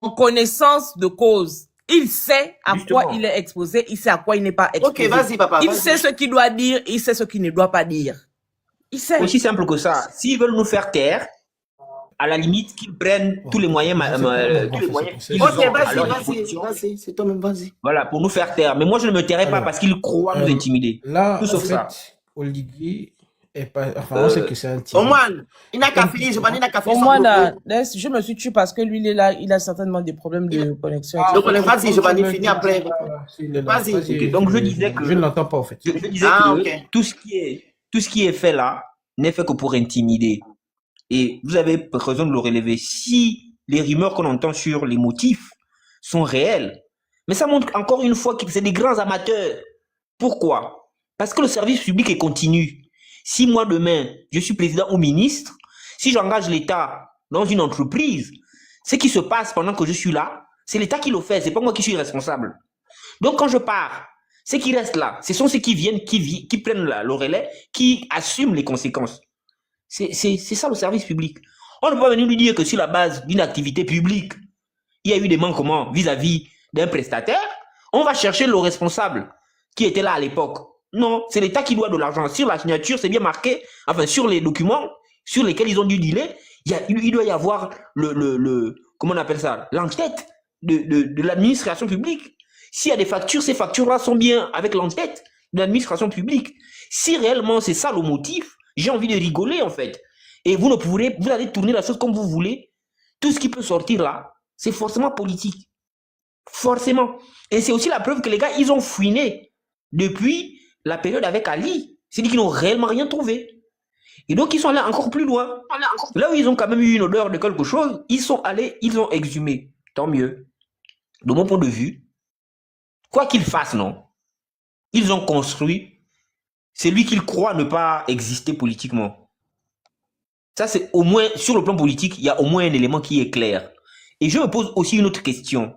en connaissance de cause. Il sait à Justement. quoi il est exposé, il sait à quoi il n'est pas exposé. Ok, vas-y, papa. Il sait ce qu'il doit dire, il sait ce qu'il ne doit pas dire. Il sait. Aussi simple que ça. S'ils veulent nous faire taire, à la limite, qu'ils prennent tous les moyens, qu'ils ont Ok, à leur disposition. vas-y, c'est toi-même, vas-y. Voilà, pour nous faire taire. Mais moi, je ne me tairai pas parce qu'ils croient nous intimider. Là, Tout en sauf fait, ça. Olivier est pas. Enfin, on sait que c'est un type. Au moins, il n'a qu'à finir, je m'en ai n'a qu'à Pour finir. moi, là, je me suis tué parce que lui, il est là, il a certainement des problèmes de connexion. Donc, vas-y, je m'en ai fini après. Vas-y. Vas-y. Donc, je disais que. Je ne l'entends pas, en fait. Je disais que tout ce qui est fait là n'est fait que pour intimider. Et vous avez raison de le relever. Si les rumeurs qu'on entend sur les motifs sont réelles, mais ça montre encore une fois que c'est des grands amateurs. Pourquoi? Parce que le service public est continu. Si moi demain, je suis président ou ministre, si j'engage l'État dans une entreprise, ce qui se passe pendant que je suis là, c'est l'État qui le fait, c'est pas moi qui suis responsable. Donc quand je pars, ceux qui restent là, ce sont ceux qui viennent, qui prennent le relais, qui assument les conséquences. C'est ça le service public. On ne peut pas venir lui dire que sur la base d'une activité publique, il y a eu des manquements vis-à-vis d'un prestataire. On va chercher le responsable qui était là à l'époque. Non, c'est l'État qui doit de l'argent. Sur la signature, c'est bien marqué, enfin sur les documents sur lesquels ils ont dû dealer, il doit y avoir comment on appelle ça, l'enquête de l'administration publique. S'il y a des factures, ces factures-là sont bien avec l'enquête de l'administration publique. Si réellement c'est ça le motif, j'ai envie de rigoler en fait. Et vous allez tourner la chose comme vous voulez. Tout ce qui peut sortir là, c'est forcément politique. Forcément. Et c'est aussi la preuve que les gars, ils ont fouiné depuis la période avec Ali. C'est-à-dire qu'ils n'ont réellement rien trouvé. Et donc, ils sont allés encore plus loin. Là où ils ont quand même eu une odeur de quelque chose, ils sont allés, ils ont exhumé. Tant mieux. De mon point de vue, quoi qu'ils fassent, non, ils ont construit celui qu'ils croient ne pas exister politiquement. Ça, c'est au moins, sur le plan politique, il y a au moins un élément qui est clair. Et je me pose aussi une autre question.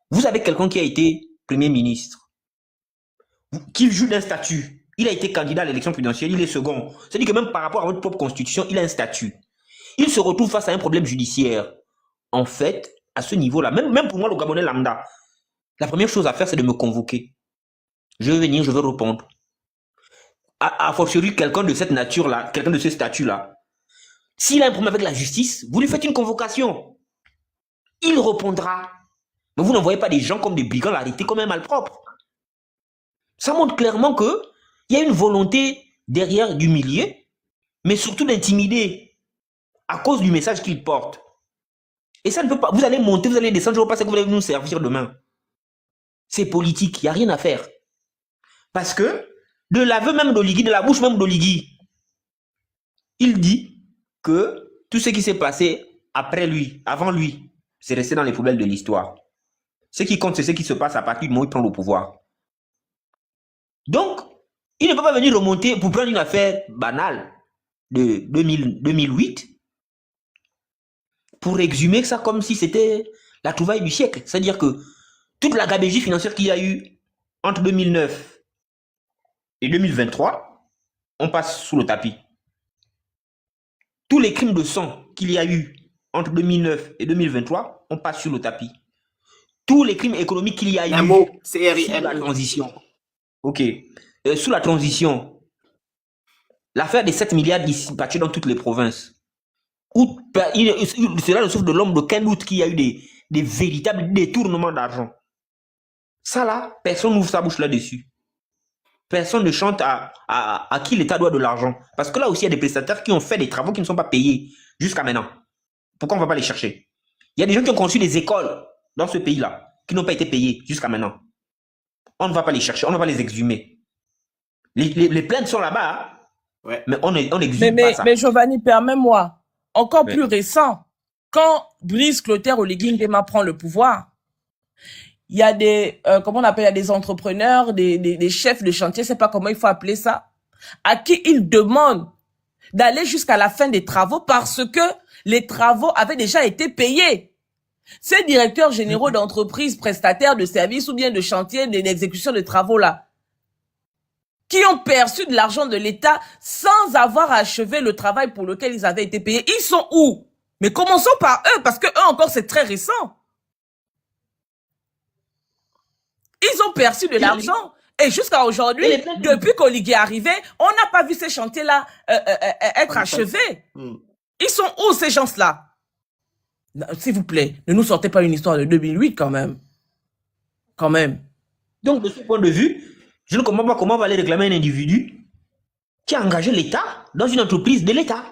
Vous avez quelqu'un qui a été Premier ministre, qui joue d'un statut. Il a été candidat à l'élection présidentielle, il est second. C'est-à-dire que même par rapport à votre propre constitution, il a un statut. Il se retrouve face à un problème judiciaire. En fait, à ce niveau-là, même pour moi, le Gabonais lambda, la première chose à faire, c'est de me convoquer. Je vais venir, je vais répondre. A fortiori, quelqu'un de cette nature-là, quelqu'un de ce statut-là, s'il a un problème avec la justice, vous lui faites une convocation. Il répondra. Mais vous n'envoyez pas des gens comme des brigands l'arrêter comme un malpropre. Ça montre clairement qu'il y a une volonté derrière d'humilier, mais surtout d'intimider à cause du message qu'il porte. Et ça ne peut pas. Vous allez monter, vous allez descendre, je ne veux pas que vous allez nous servir demain. C'est politique, il n'y a rien à faire. Parce que de l'aveu même d'Oligui, de la bouche même d'Oligui, il dit que tout ce qui s'est passé après lui, avant lui, c'est resté dans les poubelles de l'histoire. Ce qui compte, c'est ce qui se passe à partir du moment où il prend le pouvoir. Donc, il ne peut pas venir remonter pour prendre une affaire banale de 2008 pour exhumer ça comme si c'était la trouvaille du siècle. C'est-à-dire que toute la gabegie financière qu'il y a eu entre 2009 et 2023, on passe sous le tapis. Tous les crimes de sang qu'il y a eu entre 2009 et 2023, on passe sur le tapis. Tous les crimes économiques qu'il y a eu sous la transition. Ok. Sous la transition, l'affaire des 7 milliards dispatchés dans toutes les provinces. Cela ne souffre de l'homme de qu'un doute qu'il y a eu des véritables détournements d'argent. Ça là, personne n'ouvre sa bouche là-dessus. Personne ne chante à qui l'État doit de l'argent. Parce que là aussi, il y a des prestataires qui ont fait des travaux qui ne sont pas payés jusqu'à maintenant. Pourquoi on ne va pas les chercher? Il y a des gens qui ont conçu des écoles dans ce pays-là qui n'ont pas été payés jusqu'à maintenant. On ne va pas les chercher, on ne va pas les exhumer. Les plaintes sont là-bas, hein? Ouais. Mais on n'exhume pas ça. Mais Giovanni, permets-moi, encore plus récent, quand Brice Clotaire Oligui Nguema prend le pouvoir, il y a des, comment on appelle, il y a des entrepreneurs, des chefs de chantier, je ne sais pas comment il faut appeler ça, à qui il demande d'aller jusqu'à la fin des travaux parce que les travaux avaient déjà été payés. Ces directeurs généraux d'entreprises, prestataires de services ou bien de chantiers, d'exécution de travaux là, qui ont perçu de l'argent de l'État sans avoir achevé le travail pour lequel ils avaient été payés, ils sont où? Mais commençons par eux, parce que eux encore c'est très récent. Ils ont perçu de l'argent. Et jusqu'à aujourd'hui, depuis qu'Oligui est arrivé, on n'a pas vu ces chantiers-là être achevés. Ils sont où, ces gens-là? S'il vous plaît, ne nous sortez pas une histoire de 2008 quand même. Quand même. Donc, de ce point de vue, je ne comprends pas comment on va aller réclamer un individu qui a engagé l'État dans une entreprise de l'État.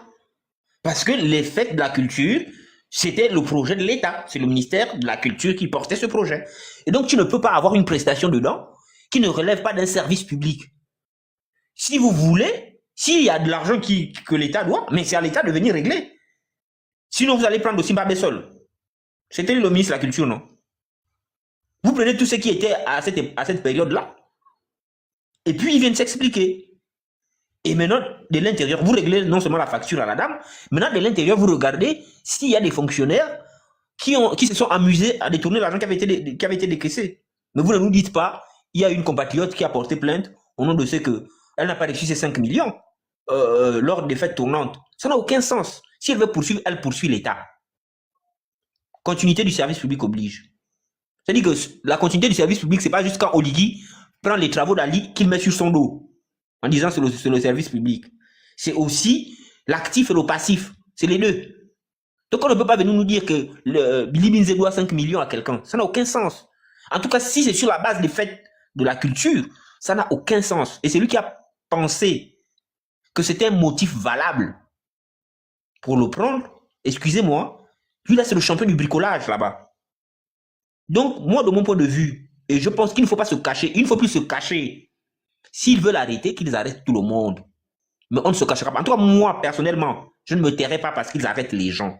Parce que les fêtes de la culture, c'était le projet de l'État. C'est le ministère de la Culture qui portait ce projet. Et donc, tu ne peux pas avoir une prestation dedans qui ne relève pas d'un service public. Si vous voulez, s'il y a de l'argent que l'État doit, mais c'est à l'État de venir régler. Sinon, vous allez prendre aussi Mbabé seul. C'était le ministre de la Culture, non? Vous prenez tout ce qui était à cette période-là. Et puis, ils viennent s'expliquer. Et maintenant, de l'intérieur, vous réglez non seulement la facture à la dame, maintenant, de l'intérieur, vous regardez s'il y a des fonctionnaires qui se sont amusés à détourner l'argent qui avait été décaissé. Mais vous ne nous dites pas, il y a une compatriote qui a porté plainte au nom de ce qu'elle n'a pas reçu ces 5 millions lors des fêtes tournantes. Ça n'a aucun sens. Si elle veut poursuivre, elle poursuit l'État. Continuité du service public oblige. C'est-à-dire que la continuité du service public, c'est pas juste quand Oligui prend les travaux d'Ali qu'il met sur son dos, en disant c'est le service public. C'est aussi l'actif et le passif. C'est les deux. Donc on ne peut pas venir nous dire que Billy Binze doit 5 millions à quelqu'un. Ça n'a aucun sens. En tout cas, si c'est sur la base des fêtes de la culture, ça n'a aucun sens. Et c'est lui qui a pensé que c'était un motif valable pour le prendre. Excusez-moi, lui là c'est le champion du bricolage là-bas. Donc moi de mon point de vue, et je pense qu'il ne faut pas se cacher, il ne faut plus se cacher. S'ils veulent arrêter, qu'ils arrêtent tout le monde. Mais on ne se cachera pas. En tout cas, moi personnellement, je ne me tairai pas parce qu'ils arrêtent les gens.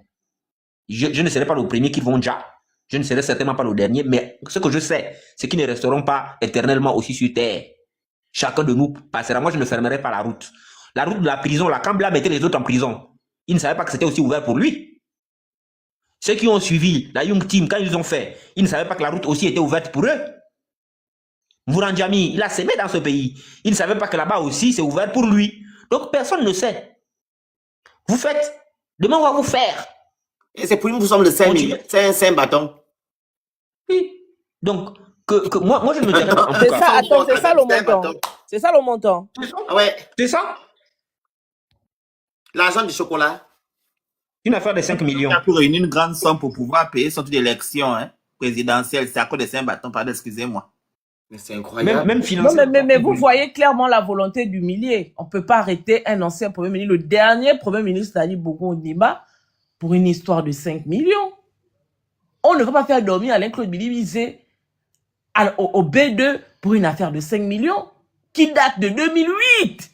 Je ne serai pas le premier qui vont déjà. Je ne serai certainement pas le dernier, mais ce que je sais, c'est qu'ils ne resteront pas éternellement aussi sur terre. Chacun de nous passera. Moi, je ne fermerai pas la route. La route de la prison, là, quand Bla mettait les autres en prison, ils ne savaient pas que c'était aussi ouvert pour lui. Ceux qui ont suivi la Young Team, quand ils ont fait, ils ne savaient pas que la route aussi était ouverte pour eux. Mourandjami, il a sémé dans ce pays. Il ne savait pas que là-bas aussi, c'est ouvert pour lui. Donc, personne ne sait. Vous faites. Demain, on va vous faire. Et c'est pour nous, nous sommes le 5 000. C'est un bâton. Oui. Donc, moi, je ne me dirais pas. C'est ça, attends, c'est ça le montant. C'est ça le montant. Ah ouais. C'est ça. L'argent du chocolat. Une affaire de 5 millions. Il a pu réunir une grande somme pour pouvoir payer son truc d'élection présidentielle. C'est à cause de Saint-Bâton, pardon, excusez-moi. Mais c'est incroyable. Même financièrement. Mais vous voyez clairement la volonté d'humilier. On ne peut pas arrêter un ancien Premier ministre, le dernier Premier ministre d'Ali Bongo Ondimba, pour une histoire de 5 millions. On ne va pas faire dormir Alain-Claude Billy au B2 pour une affaire de 5 millions qui date de 2008.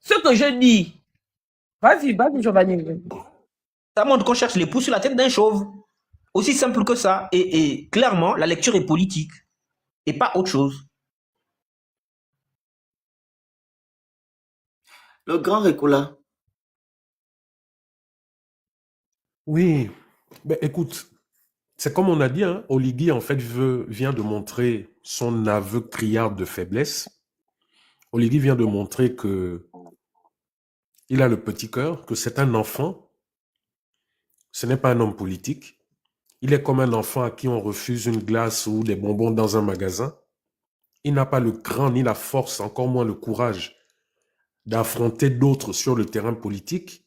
Ce que je dis, vas-y, Giovanni. Ça montre qu'on cherche les pouces sur la tête d'un chauve. Aussi simple que ça. Et clairement, la lecture est politique. Et pas autre chose. Le grand Récola. Oui, ben, écoute, c'est comme on a dit, hein, Oligui en fait vient de montrer son aveu criard de faiblesse. Oligui vient de montrer que il a le petit cœur, que c'est un enfant, ce n'est pas un homme politique. Il est comme un enfant à qui on refuse une glace ou des bonbons dans un magasin. Il n'a pas le cran ni la force, encore moins le courage d'affronter d'autres sur le terrain politique.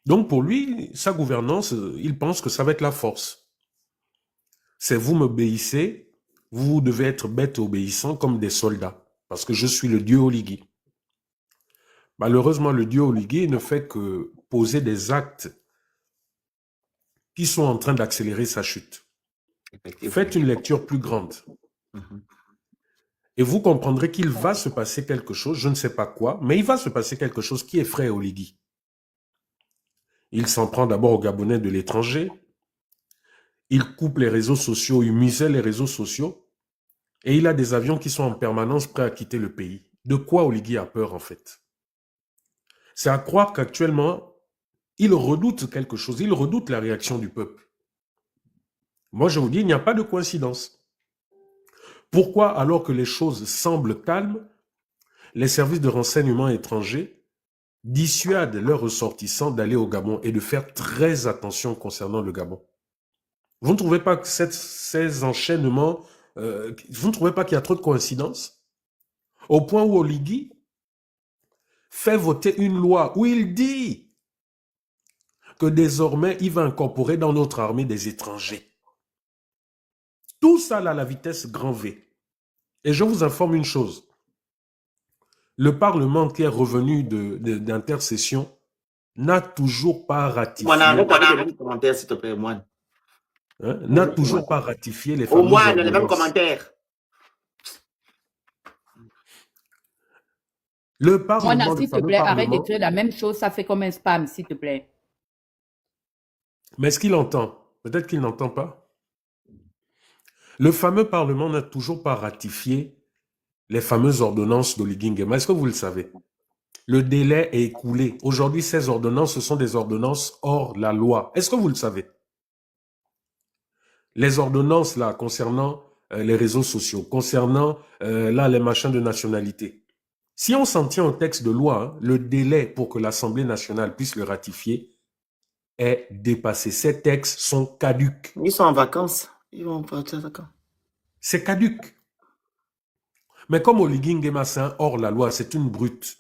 Donc pour lui, sa gouvernance, il pense que ça va être la force. C'est vous m'obéissez, vous devez être bêtes et obéissants comme des soldats, parce que je suis le dieu Oligui. Malheureusement, le dieu Oligui ne fait que poser des actes qui sont en train d'accélérer sa chute. Faites une lecture plus grande. Et vous comprendrez qu'il va se passer quelque chose, je ne sais pas quoi, mais il va se passer quelque chose qui effraie Oligui. Il s'en prend d'abord aux Gabonais de l'étranger. Il coupe les réseaux sociaux, il muselle les réseaux sociaux. Et il a des avions qui sont en permanence prêts à quitter le pays. De quoi Oligui a peur en fait? C'est à croire qu'actuellement, il redoute quelque chose. Il redoute la réaction du peuple. Moi, je vous dis, il n'y a pas de coïncidence. Pourquoi, alors que les choses semblent calmes, les services de renseignement étrangers dissuadent leurs ressortissants d'aller au Gabon et de faire très attention concernant le Gabon? Vous ne trouvez pas que ces enchaînements, vous ne trouvez pas qu'il y a trop de coïncidences? Au point où Oligui fait voter une loi où il dit que désormais, il va incorporer dans notre armée des étrangers. Tout ça à la vitesse grand V. Et je vous informe une chose. Le Parlement qui est revenu d'intercession n'a toujours pas ratifié. Moi, arrête avec les commentaires, s'il te plaît, moi. Hein, n'a toujours pas ratifié les Au fameuses moins, les mêmes ordonnances. commentaires. Le Parlement, Moana, le s'il te fameux plaît, arrête Parlement, d'écrire la même chose, ça fait comme un spam, s'il te plaît. mais est-ce qu'il entend? Peut-être qu'il n'entend pas. Le fameux Parlement n'a toujours pas ratifié les fameuses ordonnances d'Oligui Nguema. Est-ce que vous le savez? Le délai est écoulé. Aujourd'hui, ces ordonnances, ce sont des ordonnances hors la loi. Est-ce que vous le savez? Les ordonnances là concernant les réseaux sociaux, concernant là les machins de nationalité. Si on s'en tient au texte de loi, hein, le délai pour que l'Assemblée nationale puisse le ratifier est dépassé. Ces textes sont caducs. Ils sont en vacances. Ils vont partir, d'accord. C'est caduc. Mais comme Oligui Nguema, c'est un hors la loi, c'est une brute.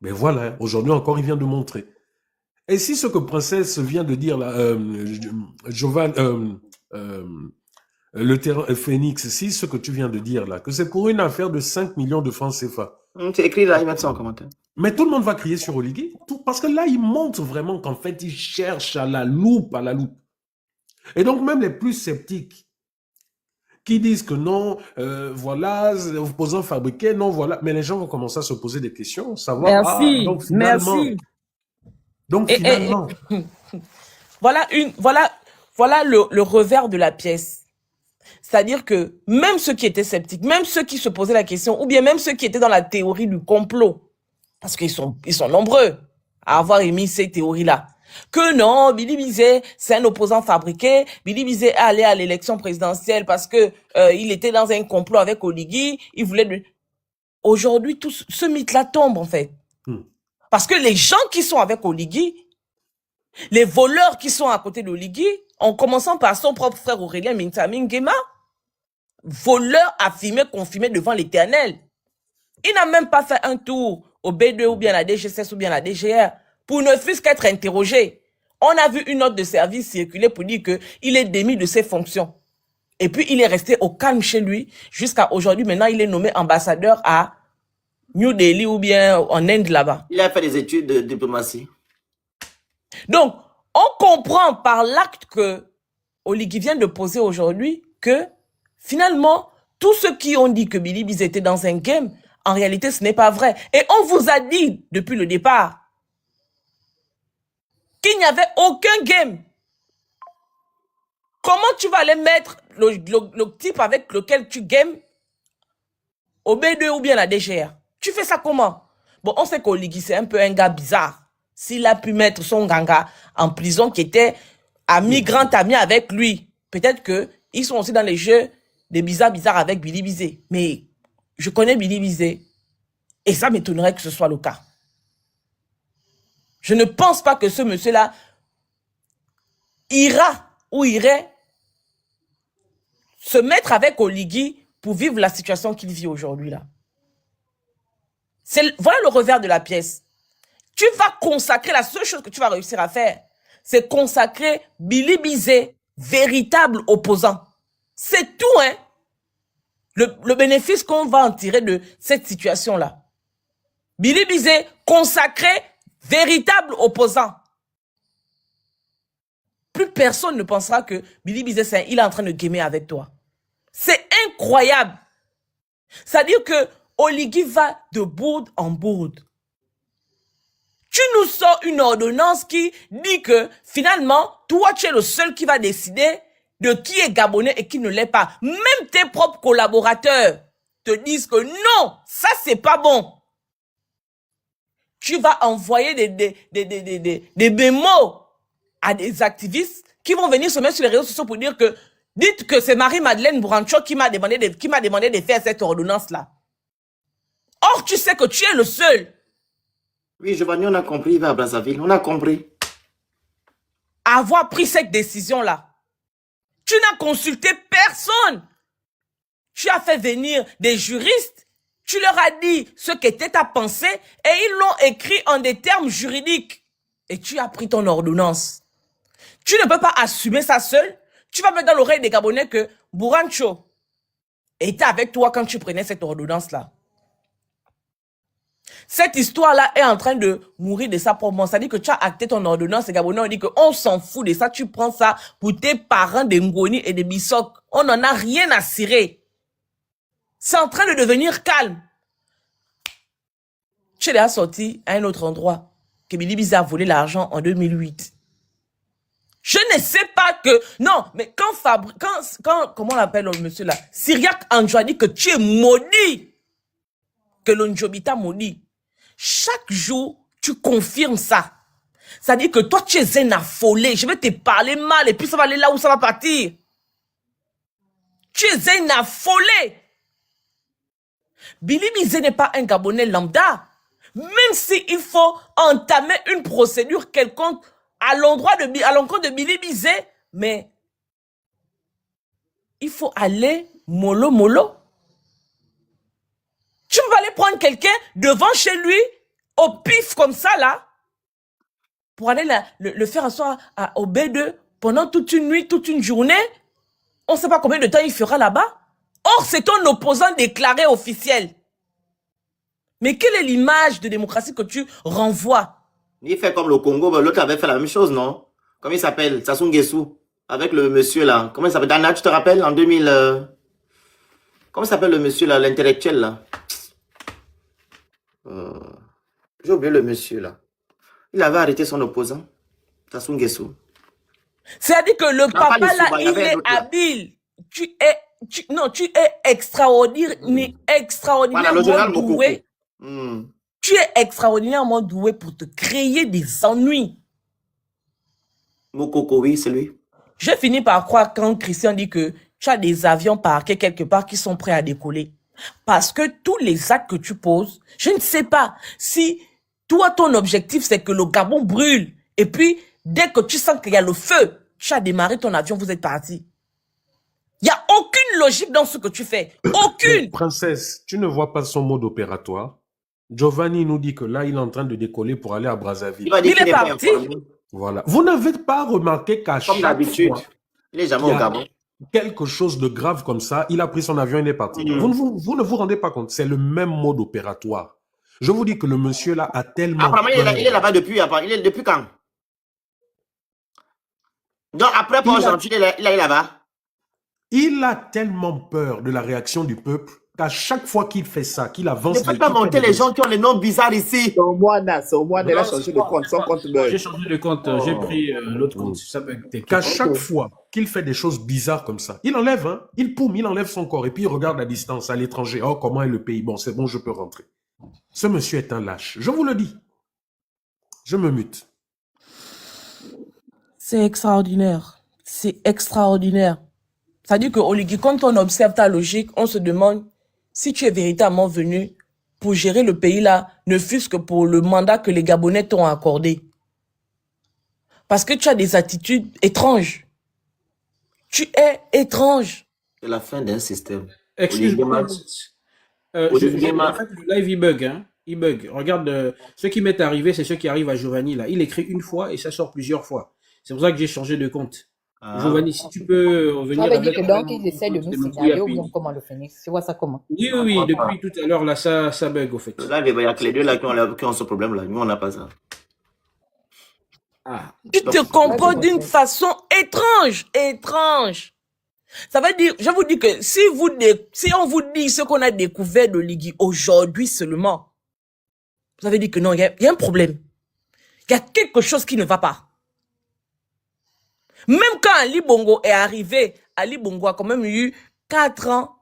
Mais voilà, aujourd'hui encore, il vient de montrer. Et si ce que Princesse vient de dire là, Jovan, le terrain Phoenix, si ce que tu viens de dire là, que c'est pour une affaire de 5 millions de francs CFA. C'est écrit là, ils mettent ça en commentaire. Mais tout le monde va crier sur Oligui, parce que là, il montre vraiment qu'en fait, il cherche à la loupe, à la loupe. Et donc, même les plus sceptiques, qui disent que non, voilà, opposants fabriqués, non, voilà. Mais les gens vont commencer à se poser des questions, savoir, Merci, donc finalement, merci. donc Et- finalement, Voilà le revers de la pièce. C'est-à-dire que même ceux qui étaient sceptiques, même ceux qui se posaient la question, ou bien même ceux qui étaient dans la théorie du complot, parce qu'ils sont nombreux à avoir émis ces théories-là, que non, Billy Bizet, c'est un opposant fabriqué, Billy Bizet est allé à l'élection présidentielle parce que il était dans un complot avec Oligui, il voulait... Aujourd'hui, tout ce mythe-là tombe, en fait. Parce que les gens qui sont avec Oligui, les voleurs qui sont à côté d'Oligui, en commençant par son propre frère Aurélien Mintami Nguema, voleur affirmé, confirmé devant l'Éternel. Il n'a même pas fait un tour au B2 ou bien à la DGSS ou bien à la DGR pour ne fût-ce qu'être interrogé. On a vu une note de service circuler pour dire qu'il est démis de ses fonctions. Et puis, il est resté au calme chez lui jusqu'à aujourd'hui. Maintenant, il est nommé ambassadeur à New Delhi ou bien en Inde là-bas. Il a fait des études de diplomatie. Donc, on comprend par l'acte que Oligui vient de poser aujourd'hui que finalement, tous ceux qui ont dit que Billy Biz était dans un game, en réalité, ce n'est pas vrai. Et on vous a dit depuis le départ qu'il n'y avait aucun game. Comment tu vas aller mettre le type avec lequel tu games au B2 ou bien la DGR? Tu fais ça comment? Bon, on sait qu'Oligui, c'est un peu un gars bizarre. S'il a pu mettre son ganga en prison qui était ami, grand ami avec lui, peut-être qu'ils sont aussi dans les jeux des bizarres avec Billy Bizet. Mais je connais Billy Bizet et ça m'étonnerait que ce soit le cas. Je ne pense pas que ce monsieur-là ira ou irait se mettre avec Oligui pour vivre la situation qu'il vit aujourd'hui là. Voilà le revers de la pièce. Tu vas consacrer, la seule chose que tu vas réussir à faire, c'est consacrer Billy Bizet, véritable opposant. C'est tout, hein. Le bénéfice qu'on va en tirer de cette situation-là. Billy Bizet, consacré, véritable opposant. Plus personne ne pensera que Billy Bizet, il est en train de gamer avec toi. C'est incroyable. C'est-à-dire que Oligui va de bourde en bourde. Tu nous sors une ordonnance qui dit que finalement, toi, tu es le seul qui va décider de qui est gabonais et qui ne l'est pas. Même tes propres collaborateurs te disent que non, ça, c'est pas bon. Tu vas envoyer des mémos à des activistes qui vont venir se mettre sur les réseaux sociaux pour dire que dites que c'est Marie-Madeleine Brancho qui m'a demandé de faire cette ordonnance-là. Or, tu sais que tu es le seul. Oui, Giovanni, on a compris, il va à Brazzaville, on a compris. À avoir pris cette décision-là. Tu n'as consulté personne. Tu as fait venir des juristes. Tu leur as dit ce qu'était ta pensée et ils l'ont écrit en des termes juridiques. Et tu as pris ton ordonnance. Tu ne peux pas assumer ça seul. Tu vas mettre dans l'oreille des Gabonais que Bourancho était avec toi quand tu prenais cette ordonnance-là. Cette histoire-là est en train de mourir de sa propre mort. Ça dit que tu as acté ton ordonnance et Gabonais ont dit qu'on s'en fout de ça. Tu prends ça pour tes parents de Ngoni et de Bissok. On n'en a rien à cirer. C'est en train de devenir calme. Tu es déjà sorti à un autre endroit que Billy Biza a volé l'argent en 2008. Je ne sais pas que... Non, mais quand comment on appelle le monsieur là? Syriac Anjo a dit que tu es maudit. Que l'Onjobita maudit. Chaque jour, tu confirmes ça. Ça dit que toi, tu es un affolé. Je vais te parler mal et puis ça va aller là où ça va partir. Tu es un affolé. Billy Bizé n'est pas un Gabonais lambda. Même s'il faut entamer une procédure quelconque à l'encontre de Billy Bizé, mais il faut aller mollo mollo. Tu vas aller prendre quelqu'un devant chez lui, au pif comme ça là, pour aller le faire asseoir au B2 pendant toute une nuit, toute une journée. On ne sait pas combien de temps il fera là-bas. Or, c'est ton opposant déclaré officiel. Mais quelle est l'image de démocratie que tu renvoies? Il fait comme le Congo, l'autre avait fait la même chose, non? Comment il s'appelle? Sassou Nguesso. Avec le monsieur là. Comment il s'appelle? Dana, tu te rappelles? En 2000... Comment s'appelle le monsieur là? L'intellectuel là? J'ai oublié le monsieur là. Il avait arrêté son opposant. Sassou Nguesso. C'est-à-dire que le papa là, il est habile. Tu es extraordinairement doué. Tu es extraordinairement doué pour te créer des ennuis. Mokoko, oui, c'est lui. J'ai fini par croire quand Christian dit que tu as des avions parqués quelque part qui sont prêts à décoller. Parce que tous les actes que tu poses, je ne sais pas si toi, ton objectif, c'est que le Gabon brûle. Et puis, dès que tu sens qu'il y a le feu, tu as démarré ton avion, vous êtes parti. Il n'y a aucune logique dans ce que tu fais. Aucune. Mais, princesse, tu ne vois pas son mode opératoire. Giovanni nous dit que là, il est en train de décoller pour aller à Brazzaville. Il est parti. Voilà. Vous n'avez pas remarqué qu'à chaque fois, il est jamais au Gabon. Quelque chose de grave comme ça, il a pris son avion et il est parti. Vous ne vous rendez pas compte, c'est le même mode opératoire. Je vous dis que le monsieur là a tellement... Apparemment, il est là-bas depuis quand? Donc après, pour aujourd'hui, il est là-bas. Il a tellement peur de la réaction du peuple qu'à chaque fois qu'il fait ça, qu'il avance... Ne faites pas monter les gens qui ont les noms bizarres ici. C'est au moins, il a changé de compte. Son compte bug. J'ai changé de compte, j'ai pris l'autre compte. Ça bug. Qu'à chaque fois qu'il fait des choses bizarres comme ça, il enlève, hein, il enlève son corps et puis il regarde la distance à l'étranger. Oh, comment est le pays? Bon, c'est bon, je peux rentrer. Ce monsieur est un lâche. Je vous le dis. Je me mute. C'est extraordinaire. C'est extraordinaire. Ça dit que, Oligui, quand on observe ta logique, on se demande si tu es véritablement venu pour gérer le pays là, ne fût-ce que pour le mandat que les Gabonais t'ont accordé. Parce que tu as des attitudes étranges. Tu es étrange. C'est la fin d'un système. Excuse-moi. En fait, le live, il bug. Hein. Il bug. Regarde, ce qui m'est arrivé, c'est ce qui arrive à Giovanni. Là. Il écrit une fois et ça sort plusieurs fois. C'est pour ça que j'ai changé de compte. Giovanni, si tu peux revenir Ça veut dire avec... que donc, il essaie de nous signaler ou bien comment le Phoenix. Tu vois ça comment? Oui, depuis tout à l'heure, là, ça bug, au fait. Là, il y a que les deux là qui ont ce problème-là. Nous, on n'a pas ça. Tu te comportes d'une façon étrange. Ça veut dire, je vous dis que si on vous dit ce qu'on a découvert de Ligui aujourd'hui seulement, vous avez dit que non, il y a un problème. Il y a quelque chose qui ne va pas. Même quand Ali Bongo est arrivé, Ali Bongo a quand même eu 4 ans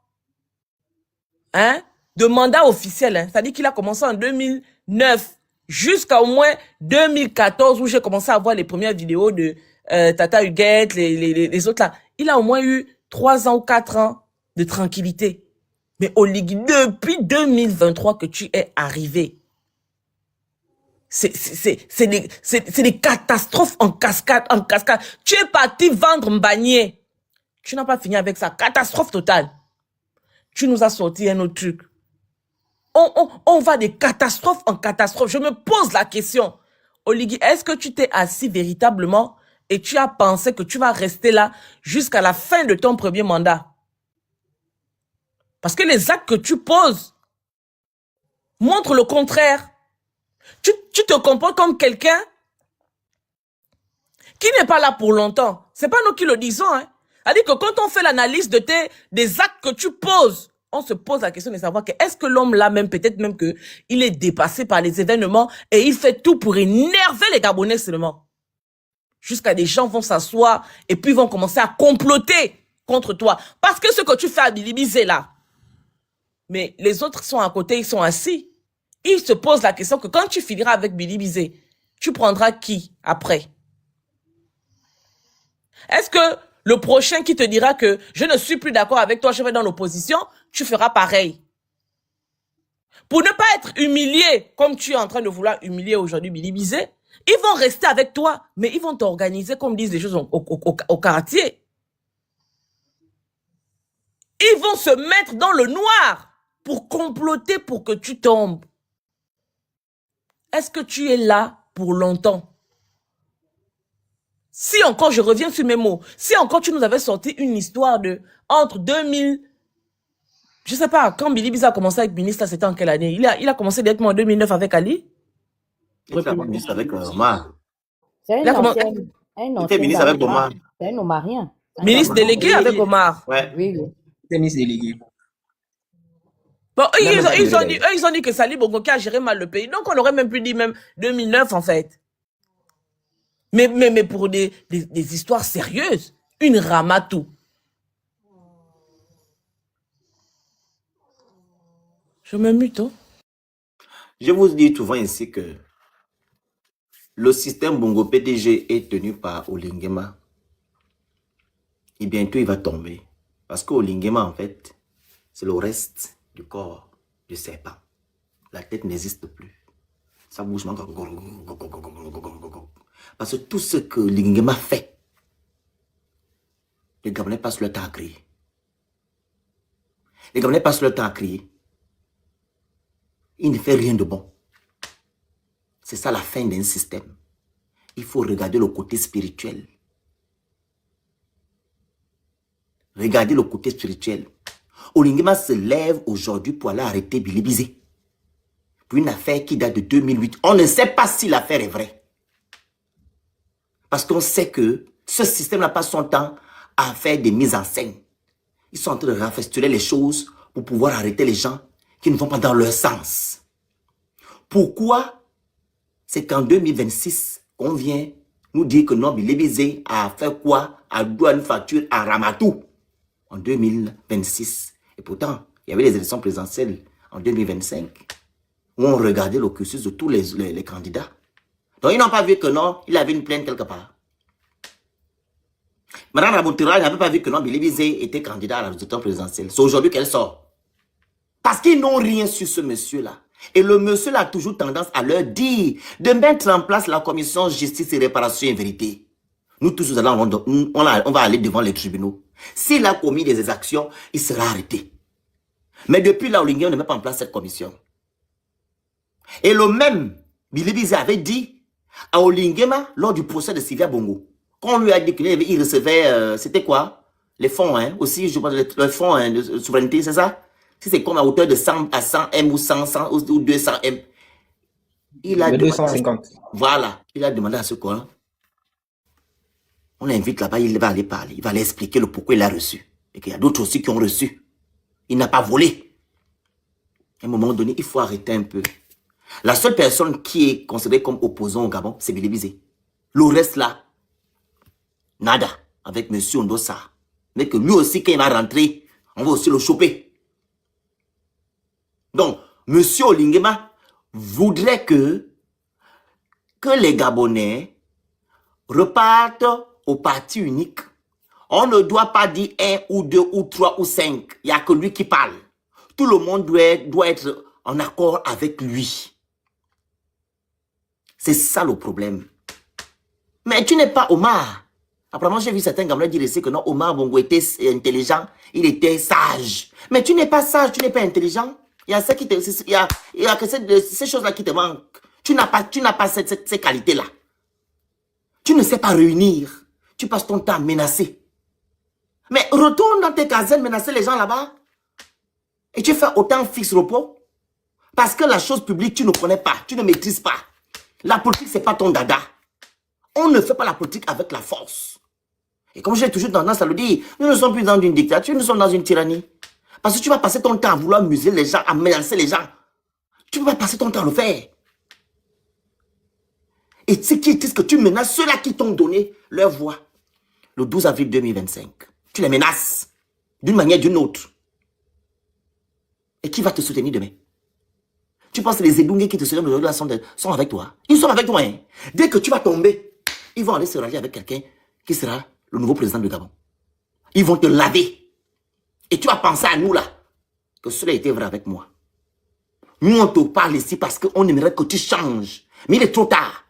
de mandat officiel. C'est-à-dire qu'il a commencé en 2009 jusqu'à au moins 2014 où j'ai commencé à voir les premières vidéos de Tata Huguette, les autres là. Il a au moins eu 3 ans ou 4 ans de tranquillité. Mais Oligui, depuis 2023 que tu es arrivé, c'est des catastrophes en cascade. Tu es parti vendre Mbagné. Tu n'as pas fini avec ça. Catastrophe totale. Tu nous as sorti un autre truc. On va de catastrophe en catastrophe. Je me pose la question. Oligui, est-ce que tu t'es assis véritablement et tu as pensé que tu vas rester là jusqu'à la fin de ton premier mandat? Parce que les actes que tu poses montrent le contraire. Tu te comportes comme quelqu'un qui n'est pas là pour longtemps. C'est pas nous qui le disons. Hein. C'est-à-dire que quand on fait l'analyse des actes que tu poses, on se pose la question de savoir que est-ce que l'homme là même, peut-être même que il est dépassé par les événements et il fait tout pour énerver les Gabonais seulement. Jusqu'à des gens vont s'asseoir et puis vont commencer à comploter contre toi. Parce que ce que tu fais à Bilibizé là, mais les autres sont à côté, ils sont assis. Ils se posent la question que quand tu finiras avec Bilibizé, tu prendras qui après? Est-ce que le prochain qui te dira que je ne suis plus d'accord avec toi, je vais dans l'opposition, tu feras pareil? Pour ne pas être humilié, comme tu es en train de vouloir humilier aujourd'hui Bilibizé, ils vont rester avec toi, mais ils vont t'organiser comme disent les choses au quartier. Ils vont se mettre dans le noir pour comploter pour que tu tombes. Est-ce que tu es là pour longtemps? Si encore, je reviens sur mes mots, si encore tu nous avais sorti une histoire de entre 2000, je sais pas, quand Bilibizé a commencé avec ministre, c'était en quelle année? Il a commencé directement en 2009 avec Ali? Il fait ministre avec Omar. C'est Il a commencé- Il fait ministre avec Omar. C'est un Omarien. Ministre délégué avec Omar. Ouais. Oui, oui. C'est ministre délégué. Bon, eux, Même ils ont dit que Sali Bongo qui a géré mal le pays. Donc, on aurait même pu dire même 2009, en fait. Mais pour des histoires sérieuses. Une ramatou. Je me mute, hein. Je vous dis souvent ici que le système Bongo PDG est tenu par Olingema. Et bientôt, il va tomber. Parce qu'Olingema, en fait, c'est le reste du corps du serpent. La tête n'existe plus. Ça bouge. Parce que tout ce que Olingema fait, les Gabonais passent leur temps à crier. Les Gabonais passent leur temps à crier. Il ne fait rien de bon. C'est ça la fin d'un système. Il faut regarder le côté spirituel. Regardez le côté spirituel. Olingema se lève aujourd'hui pour aller arrêter Bilibizé. Pour une affaire qui date de 2008. On ne sait pas si l'affaire est vraie. Parce qu'on sait que ce système n'a pas son temps à faire des mises en scène. Ils sont en train de rafesturer les choses pour pouvoir arrêter les gens qui ne vont pas dans leur sens. Pourquoi? C'est qu'en 2026, on vient nous dire que non, Bilibizé a fait quoi? A doué une facture à Ramatou en 2026. Et pourtant, il y avait les élections présidentielles en 2025 où on regardait le cursus de tous les candidats. Donc, ils n'ont pas vu que non, il avait une plainte quelque part. Madame Raboutira n'avait pas vu que non, Bilibizé était candidat à la résultat présidentielle. C'est aujourd'hui qu'elle sort. Parce qu'ils n'ont rien sur ce monsieur-là. Et le monsieur a toujours tendance à leur dire de mettre en place la commission justice et réparation et vérité. Nous tous, on va aller devant les tribunaux. S'il a commis des exactions, il sera arrêté. Mais depuis là, Olingema ne met pas en place cette commission. Et le même Bilibizé avait dit à Olingema lors du procès de Sylvia Bongo, quand on lui a dit qu'il recevait, c'était quoi? Les fonds, hein, aussi, je pense, les fonds hein, de souveraineté, c'est ça? Si c'est comme à hauteur de 100 à 100 M ou 100 ou 200 M. Il a demandé, 250. voilà, il a demandé à ce quoi? On l'invite là-bas, il va aller parler, il va aller expliquer le pourquoi il a reçu. Et qu'il y a d'autres aussi qui ont reçu. Il n'a pas volé. À un moment donné, il faut arrêter un peu. La seule personne qui est considérée comme opposant au Gabon, c'est Bilibizé. Le reste là, nada, avec M. Ondosa. Mais que lui aussi, quand il va rentrer, on va aussi le choper. Donc, M. Olingema voudrait que les Gabonais repartent au parti unique. On ne doit pas dire 1 ou 2 ou 3 ou 5. Il n'y a que lui qui parle. Tout le monde doit être en accord avec lui. C'est ça le problème. Mais tu n'es pas Omar. Apparemment, j'ai vu certains Gabonais dire ici que non, Omar Bongo était intelligent, il était sage. Mais tu n'es pas sage, tu n'es pas intelligent. Il y a, ça qui te, il y a que ces choses-là qui te manquent. Tu n'as pas ces qualités-là. Tu ne sais pas réunir. Tu passes ton temps à menacer. Mais retourne dans tes casernes, menacer les gens là-bas. Et tu fais autant fixe repos. Parce que la chose publique, tu ne connais pas, tu ne maîtrises pas. La politique, ce n'est pas ton dada. On ne fait pas la politique avec la force. Et comme j'ai toujours tendance à le dire, nous ne sommes plus dans une dictature, nous sommes dans une tyrannie. Parce que tu vas passer ton temps à vouloir museler les gens, à menacer les gens. Tu ne peux pas passer ton temps à le faire. Et ce qui est ce que tu menaces ceux-là qui t'ont donné leur voix. Le 12 avril 2025, tu les menaces d'une manière ou d'une autre. Et qui va te soutenir demain? Tu penses que les Edungés qui te soutiennent aujourd'hui sont avec toi? Ils sont avec toi. Hein? Dès que tu vas tomber, ils vont aller se rallier avec quelqu'un qui sera le nouveau président du Gabon. Ils vont te laver. Et tu vas penser à nous là, que cela était vrai avec moi. Nous on te parle ici parce qu'on aimerait que tu changes. Mais il est trop tard.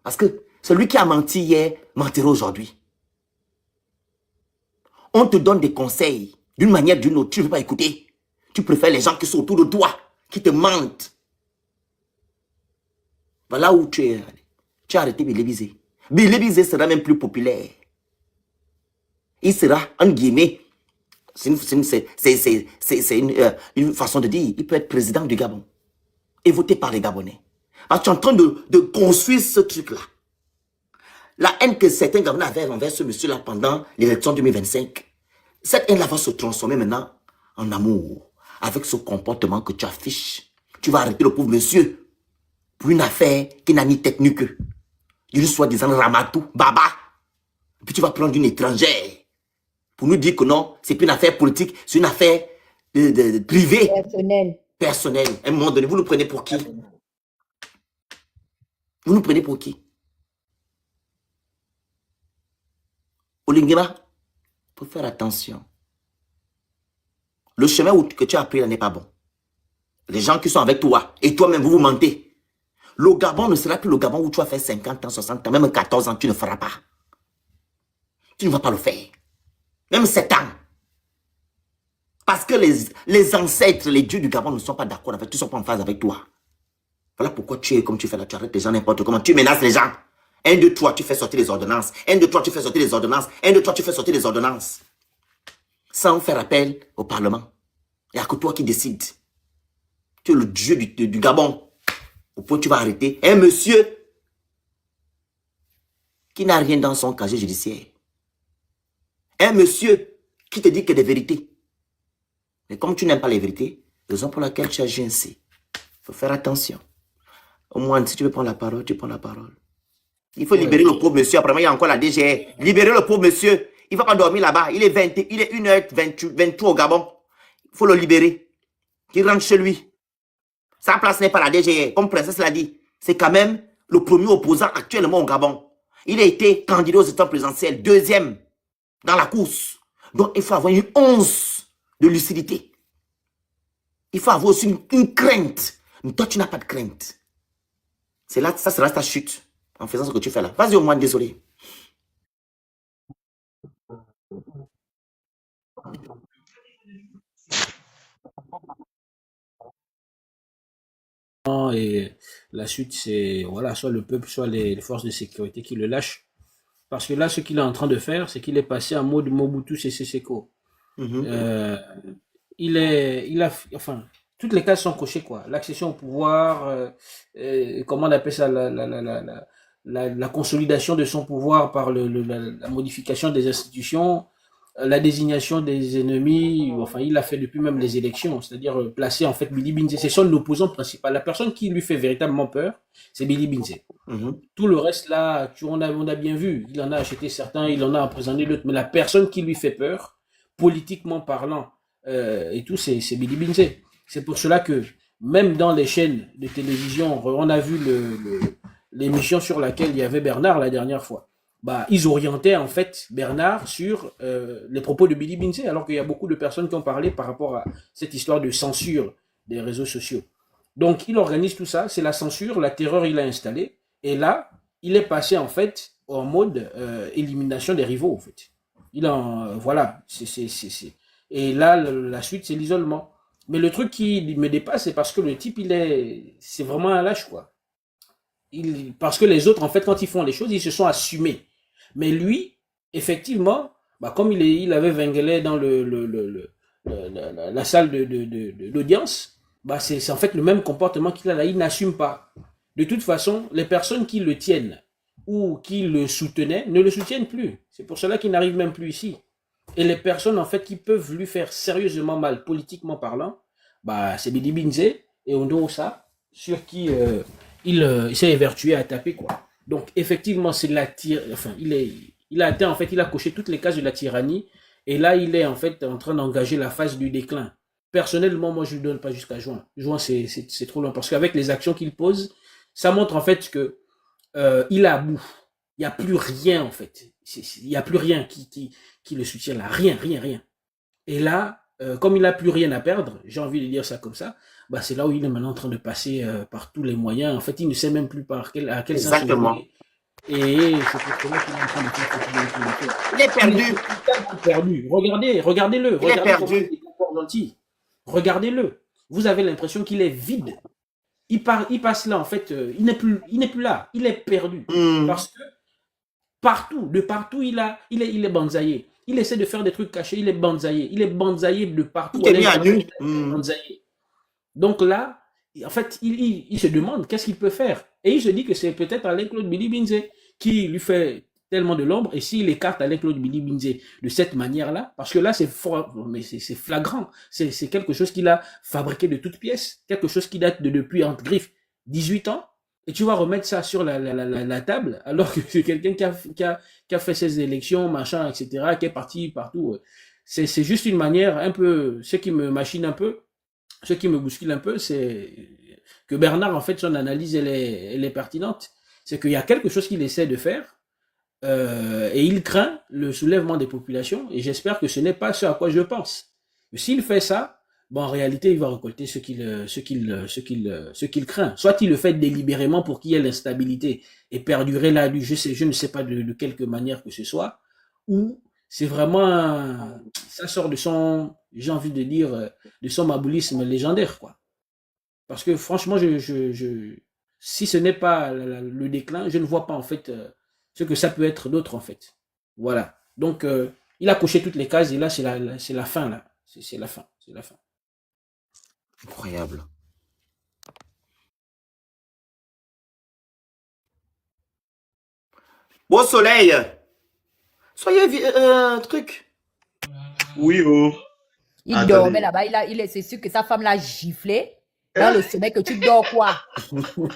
Parce que celui qui a menti hier, mentira aujourd'hui. On te donne des conseils d'une manière ou d'une autre. Tu ne veux pas écouter. Tu préfères les gens qui sont autour de toi, qui te mentent. Voilà où tu es allé. Tu as arrêté Bilébizé. Bilébizé sera même plus populaire. Il sera, en guillemets, c'est une façon de dire, il peut être président du Gabon et voté par les Gabonais. Parce que tu es en train de construire ce truc-là. La haine que certains Gabonais avaient envers ce monsieur-là pendant l'élection 2025, cette haine-là va se transformer maintenant en amour avec ce comportement que tu affiches. Tu vas arrêter le pauvre monsieur pour une affaire qui n'a ni tête ni queue. D'une soi-disant Ramatou, Baba. Puis tu vas prendre une étrangère pour nous dire que non, c'est plus une affaire politique, c'est une affaire privée. Personnelle. À un moment donné, vous nous prenez pour qui? Vous nous prenez pour qui? Olingema, il faut faire attention. Le chemin que tu as pris là n'est pas bon. Les gens qui sont avec toi, et toi-même, vous mentez. Le Gabon ne sera plus le Gabon où tu vas faire 50 ans, 60 ans, même 14 ans, tu ne feras pas. Tu ne vas pas le faire. Même 7 ans. Parce que les ancêtres, les dieux du Gabon ne sont pas d'accord avec toi, ils ne sont pas en phase avec toi. Voilà pourquoi tu es comme tu fais là, tu arrêtes les gens n'importe comment, tu menaces les gens. 1, 2, 3, tu fais sortir les ordonnances. 1, 2, 3, tu fais sortir les ordonnances. 1, 2, 3, tu fais sortir les ordonnances. Sans faire appel au Parlement. Il n'y a que toi qui décides. Tu es le dieu du Gabon. Au point où tu vas arrêter un monsieur qui n'a rien dans son casier judiciaire. Un monsieur qui te dit que des vérités. Mais comme tu n'aimes pas les vérités, raison pour laquelle tu agis ainsi. Il faut faire attention. Au moins, si tu veux prendre la parole, tu prends la parole. Il faut libérer le pauvre monsieur. Après, il y a encore la DGR. Libérer le pauvre monsieur. Il ne va pas dormir là-bas. Il est 1h23 au Gabon. Il faut le libérer. Qu'il rentre chez lui. Sa place n'est pas la DGR. Comme Princesse l'a dit, c'est quand même le premier opposant actuellement au Gabon. Il a été candidat aux élections présidentielles, 2e dans la course. Donc, il faut avoir une once de lucidité. Il faut avoir aussi une crainte. Mais toi, tu n'as pas de crainte. C'est là, ça sera ta chute en faisant ce que tu fais là. Vas-y au moins, désolé. Et la suite, c'est voilà, soit le peuple, soit les forces de sécurité qui le lâchent. Parce que là, ce qu'il est en train de faire, c'est qu'il est passé en mode Mobutu Sese Seko. Enfin, toutes les cases sont cochées, quoi. L'accession au pouvoir, comment on appelle ça, la consolidation de son pouvoir par la modification des institutions, la désignation des ennemis, enfin, il l'a fait depuis même les élections, c'est-à-dire placer en fait Billy Binze. C'est son opposant principal. La personne qui lui fait véritablement peur, c'est Billy Binze. Tout le reste là, on a bien vu, il en a acheté certains, il en a emprisonné d'autres, mais la personne qui lui fait peur, politiquement parlant, et tout, c'est Billy Binze. C'est pour cela que même dans les chaînes de télévision, on a vu l'émission sur laquelle il y avait Bernard la dernière fois. Bah, ils orientaient en fait Bernard sur les propos de Billy Binze, alors qu'il y a beaucoup de personnes qui ont parlé par rapport à cette histoire de censure des réseaux sociaux. Donc, il organise tout ça, c'est la censure, la terreur, il a installé. Et là, il est passé en fait en mode élimination des rivaux, en fait. Voilà. Et là, la suite, c'est l'isolement. Mais le truc qui me dépasse, c'est parce que le type, c'est vraiment un lâche, quoi. Parce que les autres, en fait, quand ils font les choses, ils se sont assumés. Mais lui, effectivement, bah, comme il avait Wengele dans la salle d'audience, bah, c'est en fait le même comportement qu'il a là. Il n'assume pas. De toute façon, les personnes qui le tiennent ou qui le soutenaient ne le soutiennent plus. C'est pour cela qu'il n'arrive même plus ici. Et les personnes, en fait, qui peuvent lui faire sérieusement mal, politiquement parlant, bah, c'est Bidi Binze et Ondo Osa, sur qui il s'est évertué à taper, quoi. Donc, effectivement, c'est enfin, il a atteint, en fait, il a coché toutes les cases de la tyrannie, et là, il est, en fait, en train d'engager la phase du déclin. Personnellement, moi, je ne lui donne pas jusqu'à juin. Juin, c'est trop long, parce qu'avec les actions qu'il pose, ça montre, en fait, que il est à bout. Il n'y a plus rien, en fait. Il n'y a plus rien qui le soutient là. Rien. Et là, comme il n'a plus rien à perdre, j'ai envie de dire ça comme ça, bah, c'est là où il est maintenant en train de passer par tous les moyens. En fait, il ne sait même plus à quel sens se lever. Et c'est pour cela qu'il est en train de faire. Il est perdu. Regardez-le. Il est perdu. Regardez-le. Vous avez l'impression qu'il est vide. Il passe là, en fait, il n'est plus là. Il est perdu. Parce que de partout, il est banzaillé. Il essaie de faire des trucs cachés, il est banzaillé. Il est banzaillé de partout. Il est mis à nu. Donc là, en fait, il se demande qu'est-ce qu'il peut faire. Et il se dit que c'est peut-être Alain-Claude Bidi Binze qui lui fait tellement de l'ombre. Et s'il écarte Alain-Claude Bidi Binze de cette manière-là, parce que là, c'est flagrant. C'est quelque chose qu'il a fabriqué de toutes pièces. Quelque chose qui date depuis, entre griffes, 18 ans. Et tu vas remettre ça sur la table, alors que c'est quelqu'un qui a fait ses élections, machin, etc., qui est parti partout. C'est juste une manière un peu, ce qui me machine un peu, ce qui me bouscule un peu, c'est que Bernard, en fait, son analyse, elle est pertinente. C'est qu'il y a quelque chose qu'il essaie de faire, et il craint le soulèvement des populations, et j'espère que ce n'est pas ce à quoi je pense. Mais s'il fait ça, bon, en réalité, il va récolter ce qu'il craint. Soit il le fait délibérément pour qu'il y ait l'instabilité et perdurer là, je ne sais pas de quelque manière que ce soit, ou c'est vraiment, ça sort de son, j'ai envie de dire, de son maboulisme légendaire, quoi. Parce que franchement, si ce n'est pas le déclin, je ne vois pas, en fait, ce que ça peut être d'autre, en fait. Voilà. Donc, il a coché toutes les cases et là, c'est la fin, là. C'est la fin. Incroyable. Beau soleil. Soyez truc. Oui, oh. Il Attendez. dormait là-bas, c'est sûr que sa femme l'a giflé. Dans le sommeil que tu dors quoi?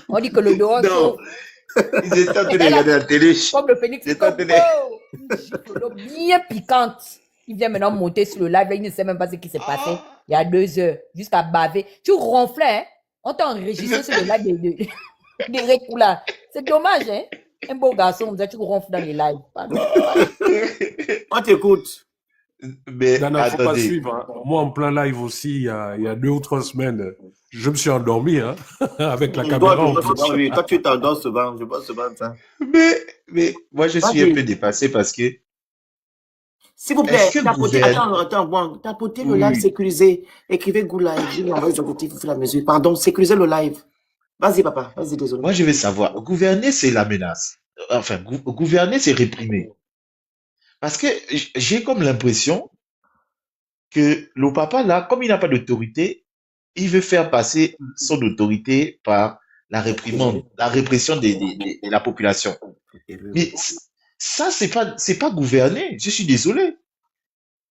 On dit que le dehors Non. Ils étaient en train de regarder la télé. comme le phénix, J'ai c'est comme entendu. une gifle d'eau bien piquante. Il vient maintenant monter sur le live, là, il ne sait même pas ce qui s'est passé il y a 2 heures, jusqu'à baver. Tu ronflais, hein? On t'a enregistré sur le live de Rekou là. C'est dommage, hein? Un beau garçon, on tu ronfles dans les lives. Pardon. On t'écoute. Mais Nana, faut pas attendez. suivre. Hein. Moi, en plein live aussi, il y a 2 ou 3 semaines, je me suis endormi hein, avec la caméra en plus. Oui, toi, tu t'endors souvent. Je pense souvent ça. Mais moi, je suis un peu dépassé parce que S'il vous plaît, est-ce que tapotez, gouverne- attends, bon, tapotez le Oui, live oui. sécurisé. Écrivez Good Live. Il envoie les objectifs au fur et à mesure. Pardon, sécurisez le live. Vas-y, papa. Vas-y, désolé. Moi, je veux savoir, gouverner, c'est la menace. Enfin, gouverner, c'est réprimer. Parce que j'ai comme l'impression que le papa, là, comme il n'a pas d'autorité, il veut faire passer son autorité par la réprimande, la répression de la population. Mais ça, c'est pas gouverner. Je suis désolé.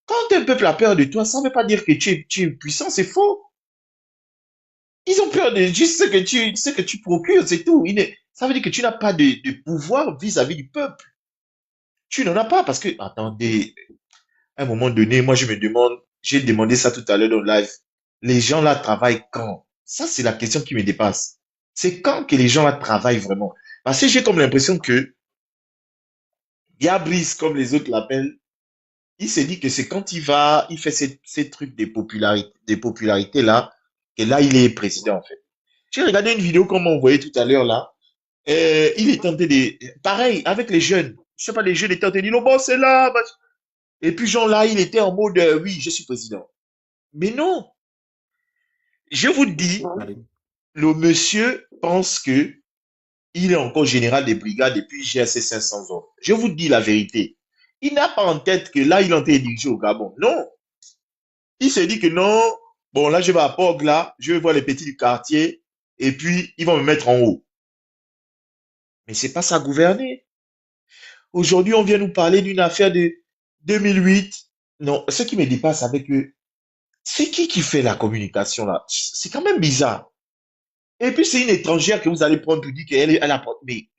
Quand un peuple a peur de toi, ça ne veut pas dire que tu es puissant, c'est faux. Ils ont peur de juste ce que tu procures, c'est tout. Ça veut dire que tu n'as pas de pouvoir vis-à-vis du peuple. Tu n'en as pas parce que, attendez, à un moment donné, moi je me demande, j'ai demandé ça tout à l'heure dans le live, les gens là travaillent quand? Ça, c'est la question qui me dépasse. C'est quand que les gens là travaillent vraiment? Parce que j'ai comme l'impression que Gabrice, comme les autres l'appellent, il s'est dit que c'est quand il fait ces trucs de popularité là, que là, il est président en fait. J'ai regardé une vidéo qu'on m'a envoyée tout à l'heure là. Il est tenté de... Pareil, avec les jeunes. Je sais pas, les jeunes étaient tentés de dire, non, bon, c'est là. Et puis, genre là, il était en mode, oui, je suis président. Mais non, je vous dis, le monsieur pense que il est encore général des brigades et puis j'ai assez 500 hommes. Je vous dis la vérité. Il n'a pas en tête que là, il est en train de diriger au Gabon. Non. Il se dit que non, bon, là, je vais à Pog, là, je vais voir les petits du quartier et puis ils vont me mettre en haut. Mais c'est pas ça gouverner. Aujourd'hui, on vient nous parler d'une affaire de 2008. Non, ce qui me dépasse avec eux, c'est qui fait la communication là? C'est quand même bizarre. Et puis, c'est une étrangère que vous allez prendre pour dire qu'elle a... Mais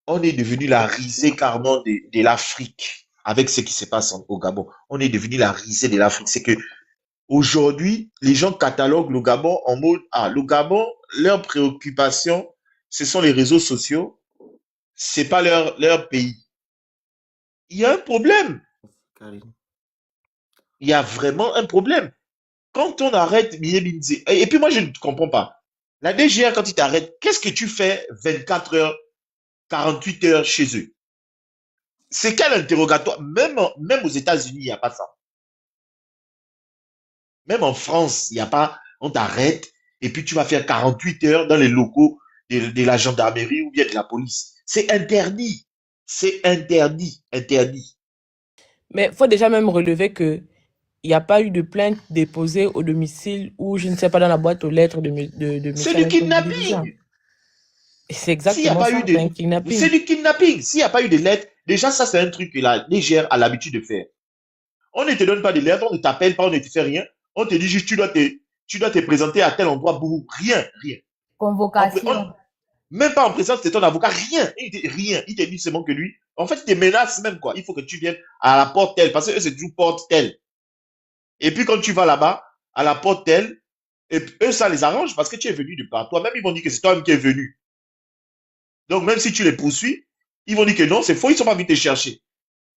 on est devenu la risée carrément de l'Afrique avec ce qui se passe au Gabon. On est devenu la risée de l'Afrique. C'est que aujourd'hui, les gens cataloguent le Gabon en mode, ah, le Gabon, leur préoccupation, ce sont les réseaux sociaux, c'est pas leur pays. Il y a un problème. Il y a vraiment un problème. Quand on arrête Binze, et puis moi je ne comprends pas. La DGR, quand il t'arrête, qu'est-ce que tu fais 24 heures, 48 heures chez eux? C'est quel interrogatoire? Même aux États-Unis, il n'y a pas ça. Même en France, il n'y a pas, on t'arrête et puis tu vas faire 48 heures dans les locaux de la gendarmerie ou bien de la police. C'est interdit. C'est interdit. Interdit. Mais il faut déjà même relever que il n'y a pas eu de plainte déposée au domicile ou, je ne sais pas, dans la boîte aux lettres de C'est M. du kidnapping. C'est S'il n'y a exactement pas ça, eu c'est un de... kidnapping. C'est du kidnapping. S'il n'y a pas eu de lettres, déjà ça c'est un truc que la DGR a l'habitude de faire. On ne te donne pas de lettres, on ne t'appelle pas, on ne te fait rien. On te dit juste tu dois te présenter à tel endroit, boum, rien, rien. Convocation. Même pas en présence de ton avocat, rien. Rien. Il te dit seulement que lui. En fait, il te menace même quoi. Il faut que tu viennes à la porte telle. Parce que eux, c'est toujours porte telle. Et puis quand tu vas là-bas, à la porte telle, et eux, ça les arrange parce que tu es venu de par toi-même. Ils vont dire que c'est toi-même qui es venu. Donc même si tu les poursuis, ils vont dire que non, c'est faux, ils sont pas venus te chercher.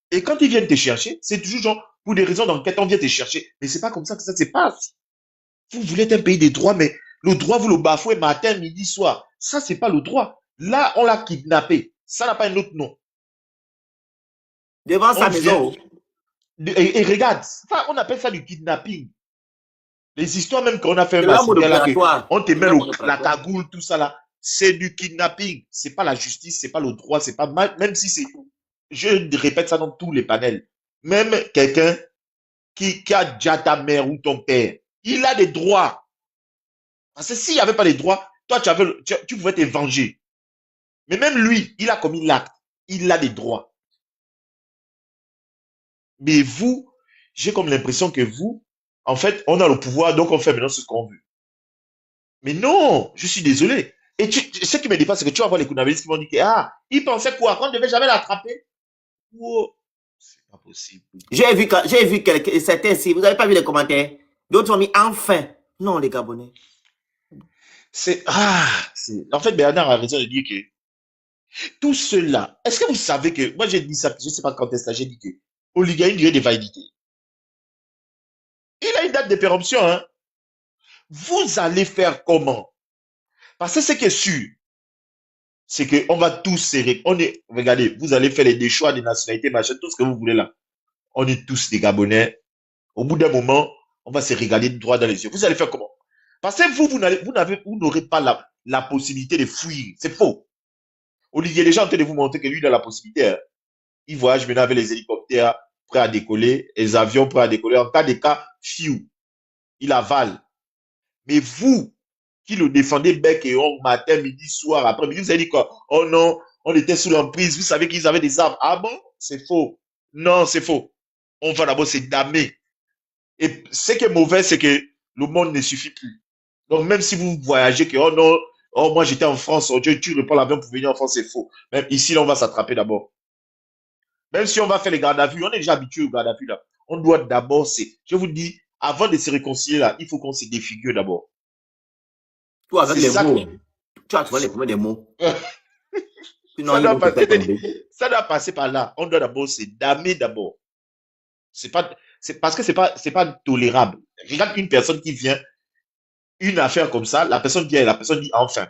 Et quand ils viennent te chercher, c'est toujours genre, pour des raisons d'enquête, on vient te chercher. Mais c'est pas comme ça que ça se passe. Vous voulez être un pays des droits, mais le droit, vous le bafouez matin, midi, soir. Ça, c'est pas le droit. Là, on l'a kidnappé. Ça n'a pas un autre nom. Devant sa maison. Et regarde, ça, on appelle ça du kidnapping. Les histoires même qu'on a fait un on te met la cagoule, tout ça là. C'est du kidnapping. C'est pas la justice, c'est pas le droit, c'est pas mal. Même si c'est, je répète ça dans tous les panels. Même quelqu'un qui a déjà ta mère ou ton père, il a des droits. Parce que s'il n'y avait pas les droits, toi, tu pouvais te venger. Mais même lui, il a commis l'acte. Il a des droits. Mais vous, j'ai comme l'impression que vous, en fait, on a le pouvoir, donc on fait maintenant ce qu'on veut. Mais non, je suis désolé. Et ce qui me dépasse, c'est que tu vas voir les Kounabélis qui vont dire que, ah, ils pensaient quoi, qu'on ne devait jamais l'attraper. Oh, c'est pas possible. J'ai vu certains ici, vous n'avez pas vu les commentaires. D'autres ont mis enfin. Non, les Gabonais. En fait, Bernard a raison de dire que tout cela, est-ce que vous savez que, moi j'ai dit ça, je ne sais pas quand est-ce que j'ai dit que Oligui a une durée de validité. Il a une date de péremption, hein. Vous allez faire comment? Parce que ce qui est sûr, c'est qu'on va tous serrer. Regardez, vous allez faire les choix des nationalités, machin, tout ce que vous voulez là. On est tous des Gabonais. Au bout d'un moment, on va se regarder droit dans les yeux. Vous allez faire comment? Parce que vous n'aurez pas la possibilité de fuir. C'est faux. Olivier, les gens en train de vous montrer que lui, il a la possibilité. Hein. Il voyage maintenant avec les hélicoptères prêts à décoller, les avions prêts à décoller. En cas de cas, fiou. Il avale. Mais vous, qui le défendez bec et ongle, matin, midi, soir, après-midi, vous avez dit quoi? Oh non, on était sous l'emprise, vous savez qu'ils avaient des armes. Ah bon? C'est faux. Non, c'est faux. On va d'abord se damer. Et ce qui est mauvais, c'est que le monde ne suffit plus. Donc, même si vous voyagez, que, oh non, oh, moi j'étais en France, oh, tu reprends l'avion pour venir en France, c'est faux. Même ici, là, on va s'attraper d'abord. Même si on va faire les gardes à vue, on est déjà habitué aux gardes à vue, là. On doit d'abord, je vous dis, avant de se réconcilier, là, il faut qu'on se défigure d'abord. Toi, avec les mots, tu as trouvé les premiers des mots. Ça doit passer par là. On doit d'abord se damer d'abord. C'est parce que c'est pas tolérable. Regarde une personne qui vient, une affaire comme ça, la personne dit enfin.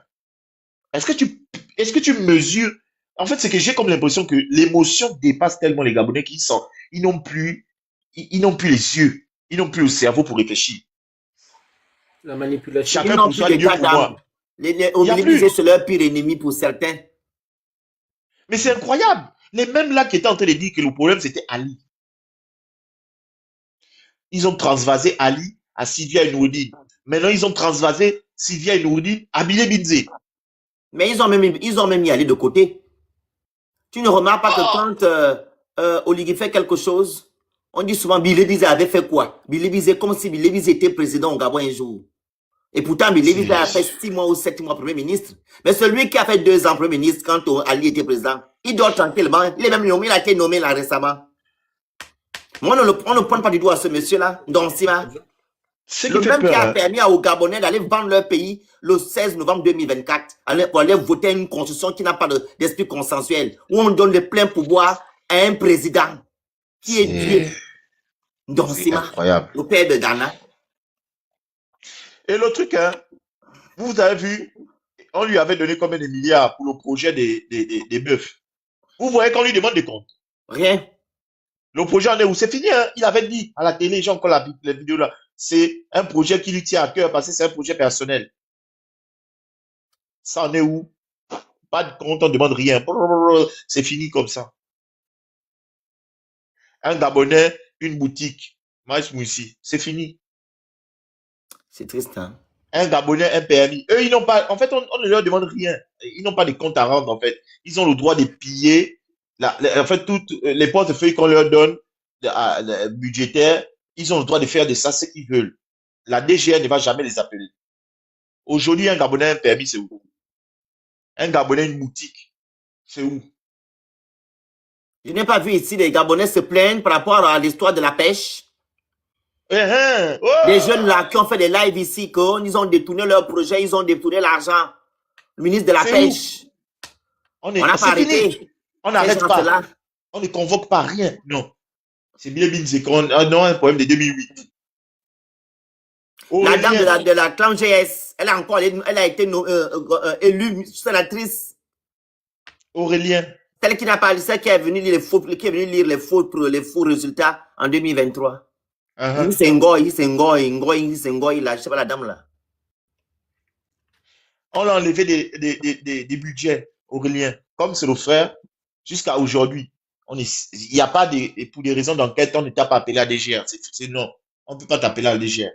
Est-ce que tu mesures? En fait, c'est que j'ai comme l'impression que l'émotion dépasse tellement les Gabonais ils n'ont plus, ils n'ont plus les yeux, ils n'ont plus le cerveau pour réfléchir. La manipulation. Ils Chacun n'ont pour plus soi, de Dieu cas pour moi. d'âme. Les Il n'y a Omilévisés, plus. c'est leur pire ennemi pour certains. Mais c'est incroyable. Les mêmes là qui étaient en train de dire que le problème c'était Ali. Ils ont transvasé Ali à Sylvia Nourdine. Maintenant, ils ont transvasé Sylvia Nourdine à Bile Binze. Mais ils ont même mis Ali de côté. Tu ne remarques pas que quand Oligui fait quelque chose, on dit souvent Billy avait fait quoi? Billy comme si Billy était président au Gabon un jour. Et pourtant, Billy a fait 6 mois ou 7 mois Premier ministre. Mais celui qui a fait 2 ans Premier ministre quand Ali était président, il dort tranquillement. Il est même nommé, il a été nommé là récemment. Moi, on ne prend pas du doigt à ce monsieur-là, Donsima. C'est Le qui fait même qui peur. a permis aux Gabonais d'aller vendre leur pays le 16 novembre 2024 pour aller voter une constitution qui n'a pas d'esprit consensuel, où on donne le plein pouvoir à un président qui est Dieu. C'est Donsima, incroyable. le père de Ghana. Et le truc, hein, vous avez vu, on lui avait donné combien de milliards pour le projet des bœufs. Vous voyez qu'on lui demande des comptes. Rien. Le projet en est où? C'est fini, hein. Il avait dit à la télé, j'ai encore la vidéo là. C'est un projet qui lui tient à cœur parce que c'est un projet personnel. Ça en est où? Pas de compte, on ne demande rien. C'est fini comme ça. Un Gabonais, une boutique. Maïs Moussi, c'est fini. C'est triste, hein? Un Gabonais, un permis. Eux, ils n'ont pas. En fait, on ne leur demande rien. Ils n'ont pas de compte à rendre, en fait. Ils ont le droit de piller. En fait, toutes les portefeuilles qu'on leur donne, budgétaires, ils ont le droit de faire de ça ce qu'ils veulent. La DGR ne va jamais les appeler. Aujourd'hui, un Gabonais, un permis, c'est où? Un Gabonais, une boutique, c'est où? Je n'ai pas vu ici les Gabonais se plaignent par rapport à l'histoire de la pêche. Les jeunes là qui ont fait des lives ici, ils ont détourné leur projet, ils ont détourné l'argent. Le ministre de la pêche. On n'a pas arrêté. Fini. On n'arrête pas. On ne convoque pas rien. Non. C'est bien non, un problème de 2008. La dame de la clan GS, elle a été élue sénatrice. Aurélien. Celle qui n'a pas celle qui est venue lire les faux résultats en 2023. C'est Ngoy, là, je sais pas la dame là. On a enlevé des budgets, Aurélien. Comme c'est le frère, jusqu'à aujourd'hui. Il n'y a pas pour des raisons d'enquête, on ne t'a pas appelé à DGR. C'est non. On ne peut pas t'appeler à la DGR.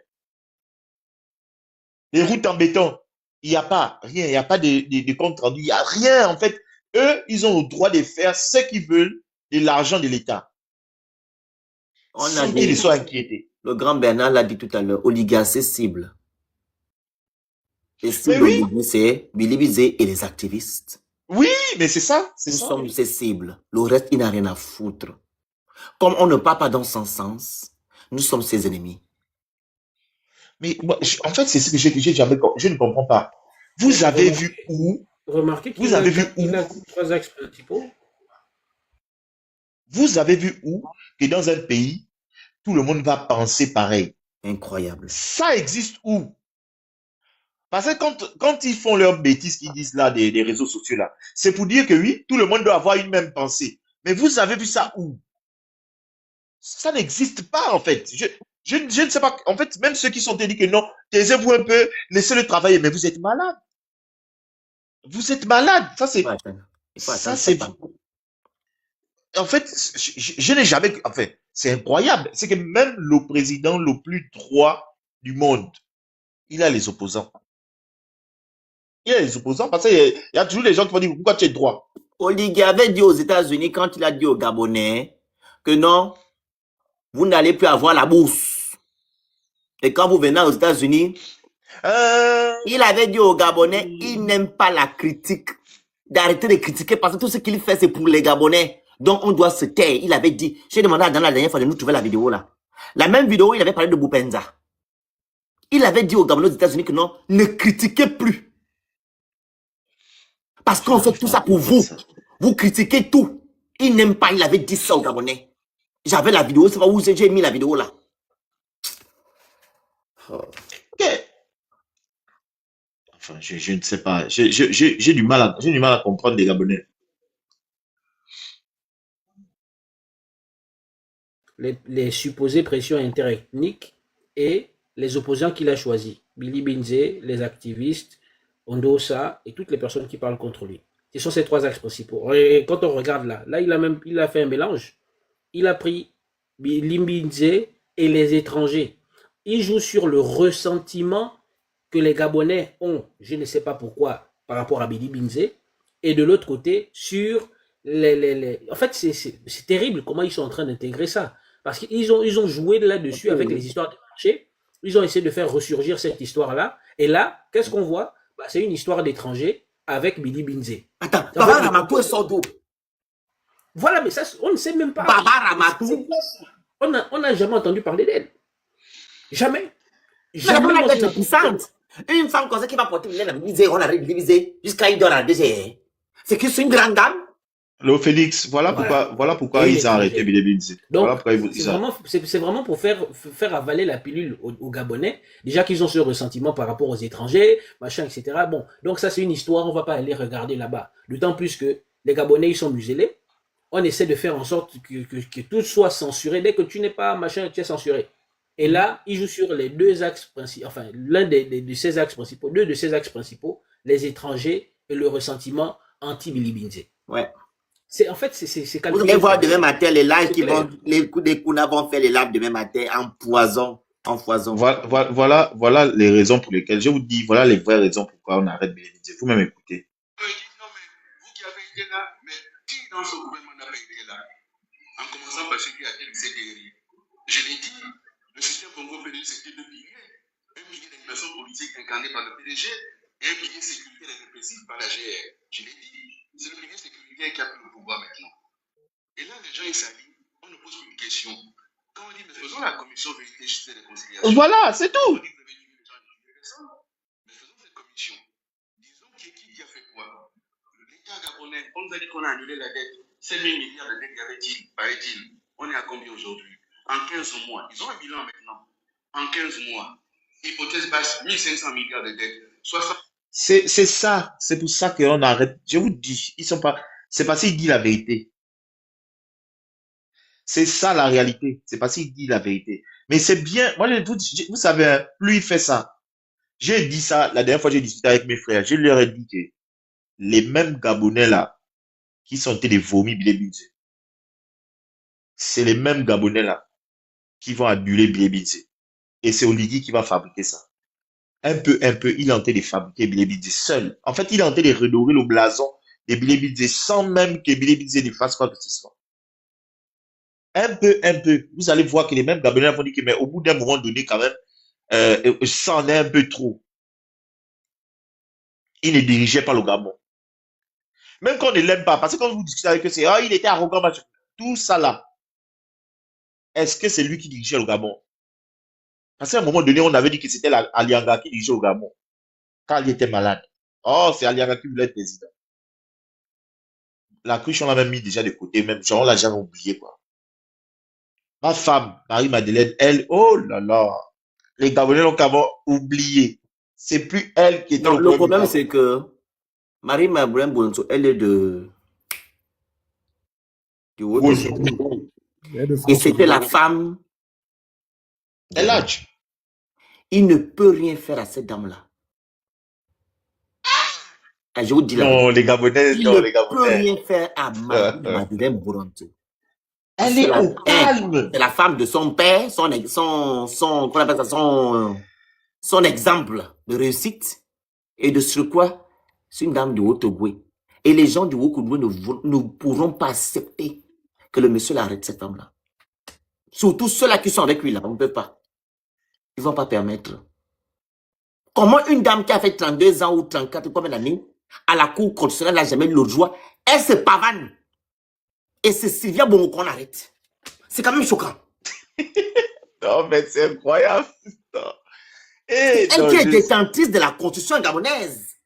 Les routes en béton, il n'y a pas rien, il n'y a pas de compte rendu, il n'y a rien en fait. Eux, ils ont le droit de faire ce qu'ils veulent de l'argent de l'État. Sans qu'ils soient inquiétés. Le grand Bernard l'a dit tout à l'heure, oligarchie cible. Les cibles, c'est Billy et les activistes. Oui, mais c'est ça. Nous sommes ses cibles. Le reste, il n'a rien à foutre. Comme on ne parle pas dans son sens, nous sommes ses ennemis. Mais moi, en fait, c'est ce que je ne comprends pas. Vous avez vu où? Remarquez qu'il a 3 axes principaux. Vous avez vu où que dans un pays, tout le monde va penser pareil? Incroyable. Ça existe où? Parce que quand ils font leurs bêtises qu'ils disent là des réseaux sociaux là, c'est pour dire que oui, tout le monde doit avoir une même pensée. Mais vous avez vu ça où? Ça n'existe pas en fait. Je ne sais pas. En fait, même ceux qui sont dit que non, taisez-vous un peu, laissez-le travailler. Mais vous êtes malade. Vous êtes malade. Ça, c'est. Ça, c'est. En fait, je n'ai jamais. Enfin, c'est incroyable. C'est que même le président le plus droit du monde, il a les opposants. Il y a les opposants parce qu'il y a toujours des gens qui vont dire pourquoi tu es droit. Oligui avait dit aux États-Unis quand il a dit aux Gabonais que non, vous n'allez plus avoir la bourse. Et quand vous venez aux États-Unis, il avait dit aux Gabonais, il n'aime pas la critique, d'arrêter de critiquer parce que tout ce qu'il fait c'est pour les Gabonais. Donc on doit se taire. Il avait dit, j'ai demandé dans la dernière fois de nous trouver la vidéo là. La même vidéo, il avait parlé de Boupenza. Il avait dit aux Gabonais aux États-Unis que non, ne critiquez plus. Parce qu'on fait tout ça pour vous. Vous critiquez tout. Il n'aime pas, il avait dit ça aux Gabonais. J'avais la vidéo, c'est pas où j'ai mis la vidéo là. En Enfin, je ne sais pas. J'ai du mal à comprendre les Gabonais. Les supposées pressions interethniques et les opposants qu'il a choisis. Billy Binze, les activistes, Ondosa et toutes les personnes qui parlent contre lui. Ce sont ces trois axes principaux. Et quand on regarde là, il a fait un mélange. Il a pris Billy Binze et les étrangers. Il joue sur le ressentiment que les Gabonais ont, je ne sais pas pourquoi, par rapport à Billy Binze, et de l'autre côté, sur En fait, c'est terrible comment ils sont en train d'intégrer ça. Parce qu'ils ont joué là-dessus avec les histoires de marché. Ils ont essayé de faire ressurgir cette histoire-là. Et là, qu'est-ce qu'on voit? C'est une histoire d'étranger avec Billy Binze. Attends, Baba Ramatou est sordo. Voilà, mais ça, on ne sait même pas. Baba Ramatou. On n'a jamais entendu parler d'elle. Jamais. Mais la femme est puissante. Une femme comme ça qui va porter une laine divisée, on arrête de diviser jusqu'à il dort à DG. C'est que c'est une grande dame. Le Félix, voilà pourquoi ils ont arrêté Billy Binze. Donc, Voilà pourquoi c'est vraiment pour faire avaler la pilule aux Gabonais. Déjà qu'ils ont ce ressentiment par rapport aux étrangers, machin, etc. Bon, donc ça c'est une histoire, on va pas aller regarder là-bas. D'autant plus que les Gabonais, ils sont muselés. On essaie de faire en sorte que tout soit censuré. Dès que tu n'es pas machin, tu es censuré. Et là, ils jouent sur les deux axes principaux, enfin, de ces axes principaux, deux de ces axes principaux, les étrangers et le ressentiment anti-Billy Binze. Ouais. En fait, c'est calculé. Vous allez voir demain matin les lives qui vont, les coups des Kuna vont faire les lives demain matin en poison. Voilà les raisons pour lesquelles, je vous dis, voilà les vraies raisons pourquoi on arrête Billy Binze. Vous-même écoutez. Non, mais vous qui avez été là, mais qui dans ce gouvernement n'a pas été là? En commençant par celui qui a été le CDRI. Je l'ai dit, le système Congo-Pédé, c'était deux piliers. Un pilier d'animation politique incarné par le PDG et un pilier sécuritaire et répressif par la GR. Je l'ai dit, c'est le pilier sécuritaire qui a pris le pouvoir maintenant. Et là, les gens, ils s'allient, on ne pose plus une question. Quand on dit, mais faisons la commission vérité, justice et réconciliation. Voilà, c'est tout. On dit que vous avez dit que les gens sont mais faisons cette commission. Disons qui a fait quoi? L'État gabonais, on nous a dit qu'on a annulé la dette. 7 000 milliards de dettes, paraît-il. On est à combien aujourd'hui? En 15 mois. Ils ont un bilan maintenant. En 15 mois. Hypothèse basse, 1500 milliards de dettes. 60... C'est ça. C'est pour ça qu'on arrête. Je vous dis, ils sont pas. C'est parce qu'il dit la vérité. C'est ça la réalité. C'est parce qu'il dit la vérité. Mais c'est bien. Moi, vous savez, plus il fait ça. J'ai dit ça la dernière fois que j'ai discuté avec mes frères. Je leur ai dit que les mêmes Gabonais là qui sont des vomis Billy Binze, c'est les mêmes Gabonais là qui vont annuler Billy Binze. Et c'est Oligui qui va fabriquer ça. Un peu, il est en train de fabriquer Billy Binze seul. En fait, il est en train de redorer le blason de Billy Binze sans même que Billy Binze ne fasse quoi que ce soit. Un peu. Vous allez voir que les mêmes Gabonais vont dire que, mais au bout d'un moment donné, quand même, ça en est un peu trop. Il ne dirigeait pas le Gabon. Même quand on ne l'aime pas, parce que quand vous discutez avec eux, c'est, il était arrogant, machin. Tout ça là. Est-ce que c'est lui qui dirigeait le Gabon? Parce qu'à un moment donné, on avait dit que c'était Alianga qui dirigeait le Gabon. Quand il était malade. Oh, c'est Alianga qui voulait être président. La cruche, on l'a même mis déjà de côté, même. Genre, on l'a jamais oublié, quoi. Ma femme, Marie-Madeleine, elle, oh là là. Les Gabonais l'ont carrément oublié. C'est plus elle qui était non, le problème, c'est que Marie-Madeleine Bonso, elle est de Haut-Sékou. Et c'était la femme. Elle âge. Il ne peut rien faire à cette dame-là. Je vous dis là. Non, les Gabonais, il ne peut rien faire à Marie-Madeleine Bonso. Elle est au calme. C'est la femme de son père, son exemple de réussite. Et de ce quoi, c'est une dame du Haut-Togo. Et les gens du Haut-Togo ne pourront pas accepter que le monsieur l'arrête, cette femme-là. Surtout ceux-là qui sont avec lui, là, on ne peut pas. Ils ne vont pas permettre. Comment une dame qui a fait 32 ans ou 34 combien d'années, à la cour constitutionnelle n'a jamais eu le droit, elle se pavane. Et c'est Sylvia Bongo qu'on arrête. C'est quand même choquant. Non, mais c'est incroyable. Elle qui est détentrice de la constitution gabonaise,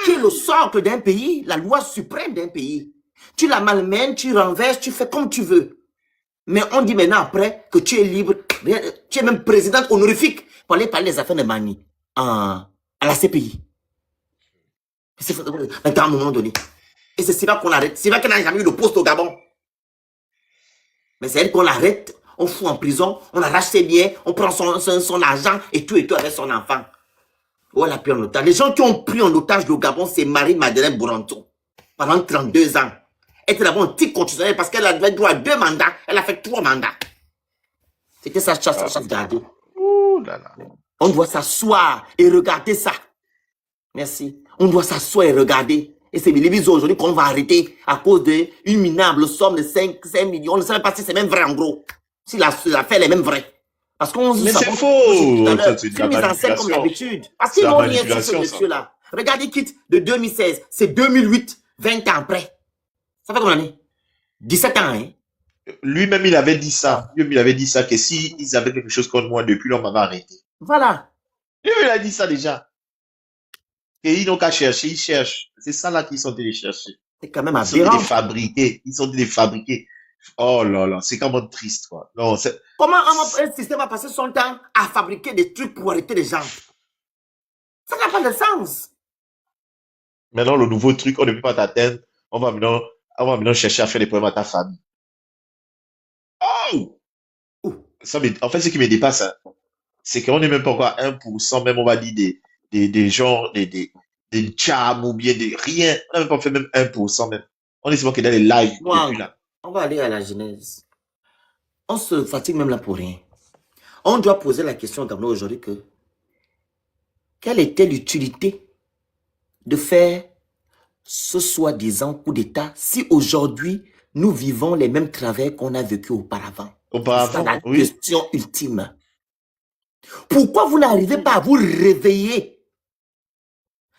qui est le socle d'un pays, la loi suprême d'un pays. Tu la malmènes, tu renverses, tu fais comme tu veux. Mais on dit maintenant après que tu es libre, tu es même présidente honorifique pour aller parler des affaires de Mani à la CPI. À un moment donné. Et c'est Siva qu'on arrête. Siva qui n'a jamais eu de poste au Gabon. Mais c'est elle qu'on l'arrête, on fout en prison, on arrache ses biens, on prend son argent et tout avec son enfant. Oh, elle a pris en otage. Les gens qui ont pris en otage le Gabon, c'est Marie-Madeleine Bouranto. Pendant 32 ans. Elle était d'abord anti-constitutionnelle parce qu'elle avait droit à 2 mandats. Elle a fait 3 mandats. C'était sa chasse gardée. Ouh là là. On doit s'asseoir et regarder ça. Merci. On doit s'asseoir et regarder. Et c'est les aujourd'hui qu'on va arrêter à cause d'une minable somme de 5 millions. On ne sait même pas si c'est même vrai en gros. Si l'affaire est même vraie. Parce qu'on Mais c'est faux. C'est une mise en scène comme d'habitude. Parce qu'ils n'ont rien fait ce monsieur-là. Regardez, il quitte de 2016. C'est 2008, 20 ans après. Ça fait combien d'années? 17 ans, hein? Lui-même, il avait dit ça. Lui-même, il avait dit ça, que si ils avaient quelque chose contre moi depuis, on m'avait arrêté. Voilà. Lui-même, il a dit ça déjà. Et ils n'ont qu'à chercher, ils cherchent. C'est ça là qu'ils sont allés chercher. C'est quand même Ils sont allés aberrant. les fabriquer. Ils sont allés les fabriquer. Oh là là, c'est quand même triste, quoi. Non, c'est... Comment un système a passé son temps à fabriquer des trucs pour arrêter les gens? Ça n'a pas de sens. Maintenant, le nouveau truc, on ne peut pas t'atteindre. On va maintenant chercher à faire des problèmes à ta famille. Oh! Ça, en fait, ce qui me dépasse, hein, c'est qu'on n'est même pas encore à 1%, même on va dire des gens, des charmes ou bien des rien. On n'a même pas fait même 1% même. On est seulement que dans les lives depuis là. On va aller à la genèse. On se fatigue même là pour rien. On doit poser la question dans aujourd'hui que quelle était l'utilité de faire ce soi-disant coup d'État si aujourd'hui nous vivons les mêmes travers qu'on a vécu auparavant? Auparavant, C'est la oui. question ultime. Pourquoi vous n'arrivez pas à vous réveiller?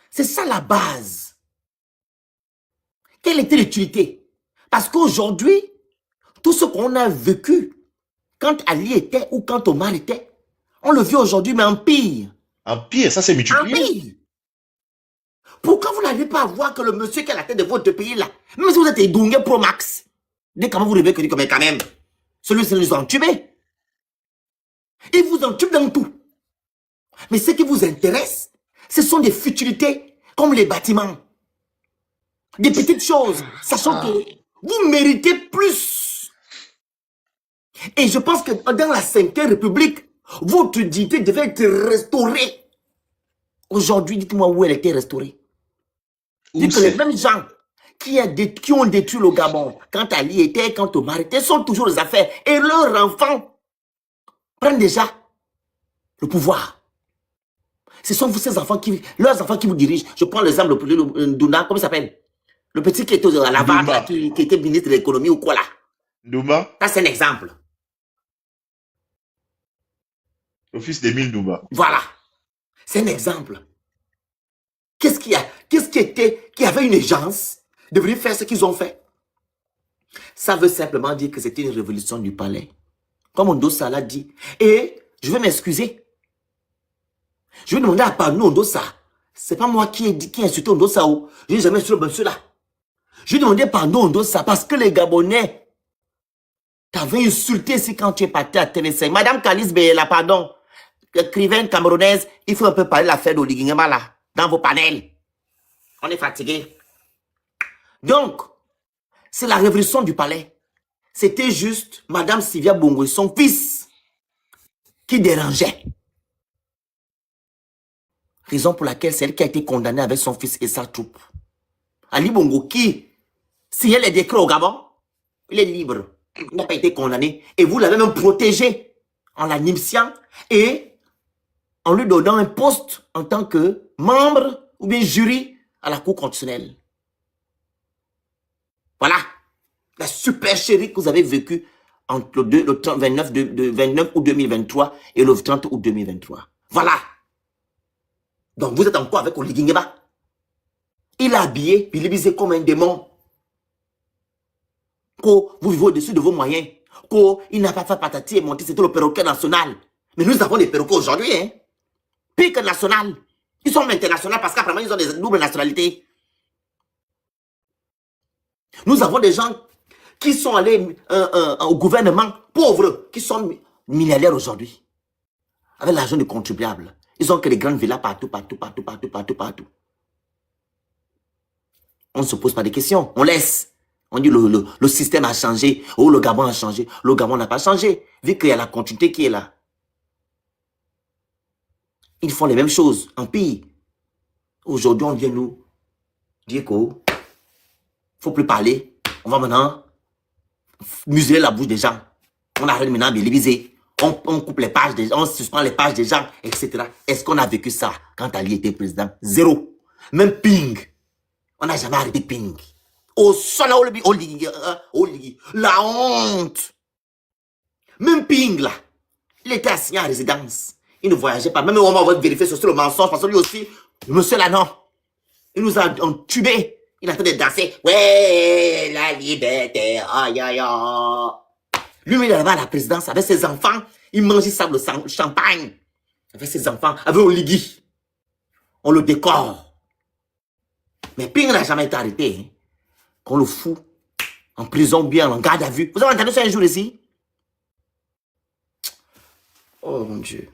C'est ça la base. Quelle était l'utilité? Parce qu'aujourd'hui, tout ce qu'on a vécu, quand Ali était ou quand Omar était, on le vit aujourd'hui, mais en pire. En pire, ça c'est En multiplié. pire. Pourquoi vous n'arrivez pas à voir que le monsieur qui est à la tête de votre pays là, même si vous êtes Edungé Pro Max, dès comment vous réveillez que quand même, celui-ci nous a entubés. Il vous entube dans tout. Mais ce qui vous intéresse, ce sont des futilités comme les bâtiments. Des petites choses, sachant que vous méritez plus. Et je pense que dans la 5e République, votre dignité devait être restaurée. Aujourd'hui, dites-moi où elle était restaurée. Dites que les mêmes gens qui ont détruit le Gabon, quand Ali était, quand Omar était, sont toujours les affaires. Et leurs enfants prennent déjà le pouvoir. Ce sont ces enfants leurs enfants qui vous dirigent. Je prends l'exemple de Douna, comment il s'appelle? Le petit qui était à la barre, qui était ministre de l'économie ou quoi là. Nouma, Ça, c'est un exemple. le fils d'Émile Nouma. Voilà. C'est un exemple. Qu'est-ce qui avait une urgence de venir faire ce qu'ils ont fait? Ça veut simplement dire que c'était une révolution du palais. Comme Ondossa l'a dit. Et je vais m'excuser. Je vais demander à pardon Ondossa. C'est pas moi qui ai insulté Ondossa. Je n'ai jamais insulté monsieur là. Je vais demander pardon Ondossa parce que les Gabonais t'avaient insulté ici quand tu es parti à TV5. Madame Kalis Beyela, pardon. Écrivaine camerounaise, il faut un peu parler de l'affaire d'Oligingema là, dans vos panels. On est fatigué. Donc, c'est la révolution du palais. C'était juste Madame Sylvia Bongo et son fils qui dérangeait. Raison pour laquelle c'est elle qui a été condamnée avec son fils et sa troupe. Ali Bongo qui signait les décrets au Gabon, il est libre. Il n'a pas été condamné. Et vous l'avez même protégé en l'animciant et en lui donnant un poste en tant que membre ou bien jury à la Cour constitutionnelle. Voilà la supercherie que vous avez vécue entre le 29 août 2023 et le 30 août 2023. Voilà. Donc vous êtes encore avec Oligui Nguema. Il a habillé, il est visé comme un démon. Vous vivez au-dessus de vos moyens. Il n'a pas fait patati et monter, c'était le perroquet national. Mais nous avons des perroquets aujourd'hui, hein. Pire que national. Ils sont internationaux parce qu'apparemment ils ont des doubles nationalités. Nous avons des gens qui sont allés au gouvernement pauvres, qui sont milliardaires aujourd'hui. Avec l'argent du contribuable. Ils ont que des grandes villas partout. On ne se pose pas de questions. On laisse. On dit le système a changé. Oh, le Gabon a changé. Le Gabon n'a pas changé. Vu qu'il y a la continuité qui est là. Ils font les mêmes choses. En pire. Aujourd'hui, on vient nous dire qu'il ne faut plus parler. On va maintenant museler la bouche des gens. On arrête maintenant de léviser. On coupe les pages des gens, on suspend les pages des gens, etc. Est-ce qu'on a vécu ça quand Ali était président? Zéro. Même Ping. On n'a jamais arrêté Ping. Oh, ça là, la honte. Même Ping là, il était assigné à résidence. Il ne voyageait pas. Même on va vérifier sur le mensonge parce que lui aussi, monsieur là non. Il nous a entubés. Il est en train de danser. Ouais, la liberté. Aïe, aïe, aïe. Lui, il est là-bas à la présidence avec ses enfants. Il mange, il sable le champagne. Avec ses enfants, avec Oligui. On le décore. Mais Ping n'a jamais été arrêté. Hein. Qu'on le fout en prison, bien en garde à vue. Vous avez entendu ça un jour ici? Oh mon Dieu.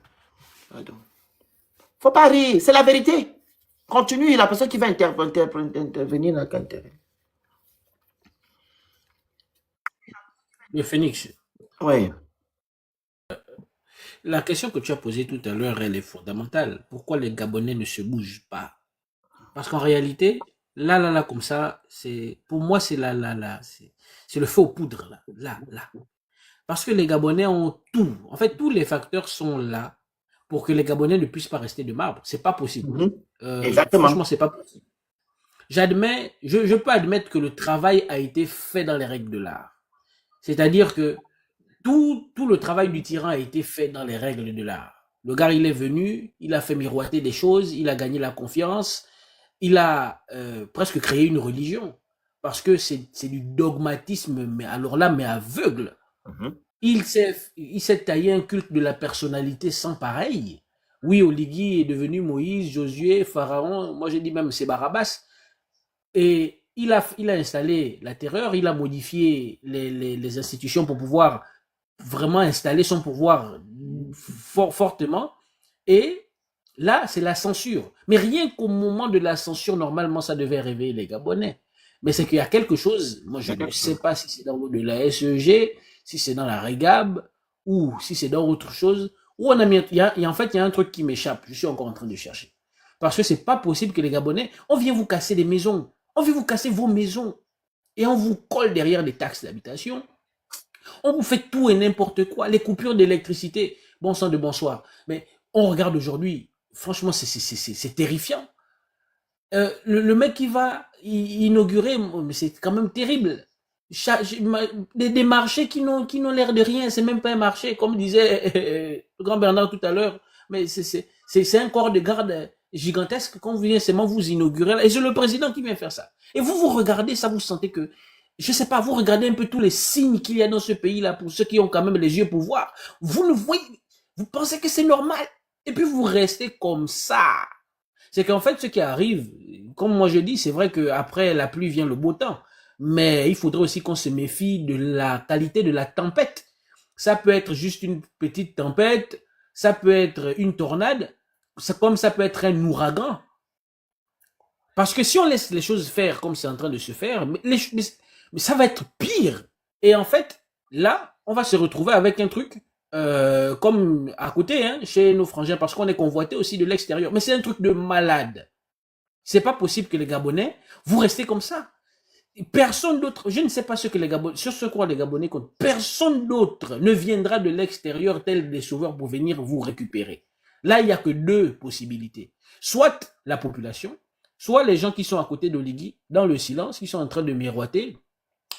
Pardon. Faut pas rire, c'est la vérité. Continue, la personne qui va intervenir n'a qu'à intervenir. Le Phoenix. Oui. La question que tu as posée tout à l'heure, elle est fondamentale. Pourquoi les Gabonais ne se bougent pas? Parce qu'en réalité, là, comme ça, pour moi, c'est c'est le feu aux poudres, là. Parce que les Gabonais ont tout. En fait, tous les facteurs sont là pour que les Gabonais ne puissent pas rester de marbre. C'est pas possible. Exactement. Franchement, c'est pas possible. J'admets, je peux admettre que le travail a été fait dans les règles de l'art. C'est-à-dire que tout le travail du tyran a été fait dans les règles de l'art. Le gars, il est venu, il a fait miroiter des choses, il a gagné la confiance, il a presque créé une religion. Parce que c'est du dogmatisme, mais alors là, mais aveugle. Il s'est taillé un culte de la personnalité sans pareil. Oui, Oligui est devenu Moïse, Josué, Pharaon, moi j'ai dit même c'est Barabbas. Et il a installé la terreur, il a modifié les institutions pour pouvoir vraiment installer son pouvoir fortement. Et là, c'est la censure. Mais rien qu'au moment de la censure, normalement, ça devait réveiller les Gabonais. Mais c'est qu'il y a quelque chose, moi je ne sais pas si c'est dans de la SEG, si c'est dans la REGAB, ou si c'est dans autre chose, où on a mis, en fait, il y a un truc qui m'échappe, je suis encore en train de chercher. Parce que c'est pas possible que les Gabonais, on vient vous casser des maisons, on vient vous casser vos maisons, et on vous colle derrière des taxes d'habitation, on vous fait tout et n'importe quoi, les coupures d'électricité, bon sang de bonsoir. Mais on regarde aujourd'hui, franchement, c'est terrifiant. Le mec qui va inaugurer, c'est quand même terrible. Des marchés qui n'ont l'air de rien, c'est même pas un marché, comme disait le grand Bernard tout à l'heure, mais c'est un corps de garde gigantesque quand vous venez seulement vous inaugurer, et c'est le président qui vient faire ça. Et vous regardez ça, vous sentez que, je sais pas, vous regardez un peu tous les signes qu'il y a dans ce pays-là, pour ceux qui ont quand même les yeux pour voir, vous le voyez, vous pensez que c'est normal, et puis vous restez comme ça. C'est qu'en fait, ce qui arrive, comme moi je dis, c'est vrai qu'après la pluie vient le beau temps. Mais il faudrait aussi qu'on se méfie de la qualité de la tempête. Ça peut être juste une petite tempête, ça peut être une tornade, comme ça peut être un ouragan. Parce que si on laisse les choses faire comme c'est en train de se faire, mais ça va être pire. Et en fait, là, on va se retrouver avec un truc comme à côté, hein, chez nos frangins, parce qu'on est convoité aussi de l'extérieur. Mais c'est un truc de malade. C'est pas possible que les Gabonais, vous restez comme ça. Personne d'autre, je ne sais pas ce que les Gabonais, sur ce quoi les Gabonais comptent, personne d'autre ne viendra de l'extérieur tel des sauveurs pour venir vous récupérer. Là, il n'y a que deux possibilités. Soit la population, soit les gens qui sont à côté d'Oligui, dans le silence, qui sont en train de miroiter,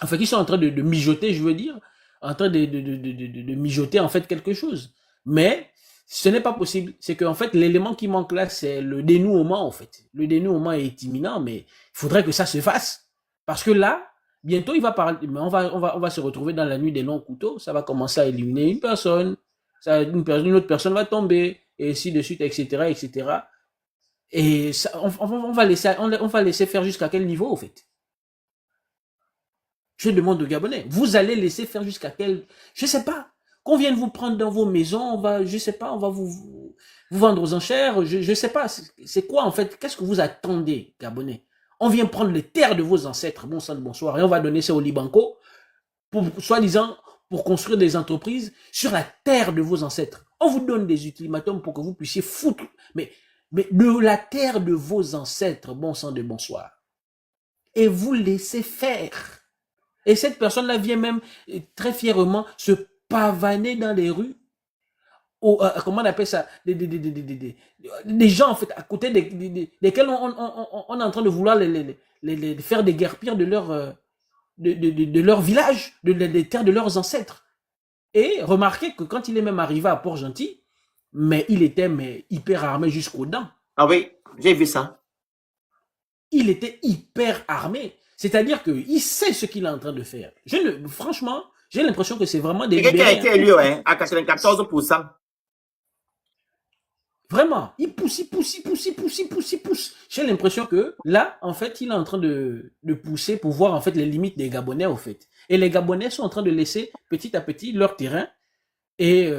enfin, qui sont en train de mijoter, je veux dire, en train de mijoter, en fait, quelque chose. Mais, ce n'est pas possible. C'est qu'en fait, l'élément qui manque là, c'est le dénouement, en fait. Le dénouement est imminent, mais il faudrait que ça se fasse. Parce que là, bientôt, il va parler, mais on va se retrouver dans la nuit des longs couteaux. Ça va commencer à éliminer une personne. Une autre personne va tomber, et ainsi de suite, etc., etc. Et ça, on va laisser faire jusqu'à quel niveau, en fait? Je demande aux Gabonais, vous allez laisser faire jusqu'à quel, je sais pas, qu'on vienne vous prendre dans vos maisons, je sais pas, on va vous vendre aux enchères, je sais pas, c'est quoi, en fait, qu'est-ce que vous attendez, Gabonais? On vient prendre les terres de vos ancêtres, bon sang de bonsoir, et on va donner ça au Libanco, pour, soi-disant, pour construire des entreprises sur la terre de vos ancêtres. On vous donne des ultimatums pour que vous puissiez foutre, mais de la terre de vos ancêtres, bon sang de bonsoir. Et vous laissez faire. Et cette personne-là vient même très fièrement se pavaner dans les rues. Comment on appelle ça, des gens en fait à côté desquels on est en train de vouloir les faire des guerres pires de leur village, des terres de leurs ancêtres. Et remarquez que quand il est même arrivé à Port-Gentil, mais il était hyper armé jusqu'aux dents. Ah oui, j'ai vu ça. Il était hyper armé. C'est-à-dire qu'il sait ce qu'il est en train de faire. Franchement, j'ai l'impression que c'est vraiment des Quelqu'un qui a été élu à 94%. Vraiment, il pousse. J'ai l'impression que là, en fait, il est en train de pousser pour voir en fait les limites des Gabonais, au fait. Et les Gabonais sont en train de laisser petit à petit leur terrain. Et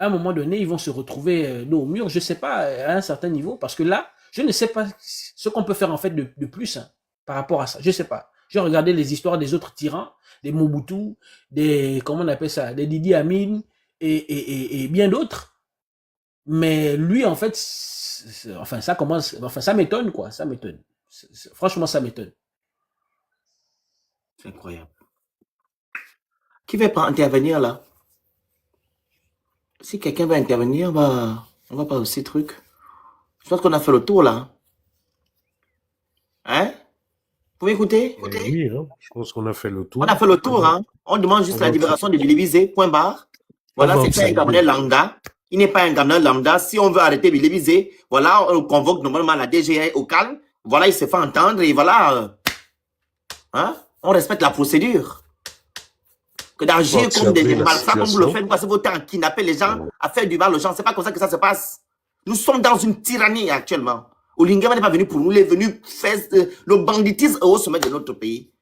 à un moment donné, ils vont se retrouver dos au mur. Je ne sais pas, à un certain niveau, parce que là, je ne sais pas ce qu'on peut faire en fait de plus par rapport à ça. Je ne sais pas. J'ai regardé les histoires des autres tyrans, des Mobutu, comment on appelle ça, des Didi Amin et bien d'autres. Mais lui, en fait, ça m'étonne, quoi. Ça m'étonne. Franchement, ça m'étonne. C'est incroyable. Qui va pas intervenir là? Si quelqu'un va intervenir, on va pas aussi truc. Je pense qu'on a fait le tour là. Hein? Vous pouvez écouter? Oui, hein, je pense qu'on a fait le tour. On a fait le tour, hein. On demande juste la libération de Billy Bizet, point barre. Voilà, c'est un Gabonais lambda. Il n'est pas un Gabonais lambda. Si on veut arrêter Billy Bizet, voilà, on convoque normalement la DGA au calme. Voilà, il se fait entendre et voilà. Hein? On respecte la procédure. Que d'agir comme des malfrats, comme vous le faites, vous passez votre temps à kidnapper les gens, à faire du mal aux gens. C'est pas comme ça que ça se passe. Nous sommes dans une tyrannie actuellement. Olingema n'est pas venu pour nous, il est venu faire le banditisme au sommet de notre pays.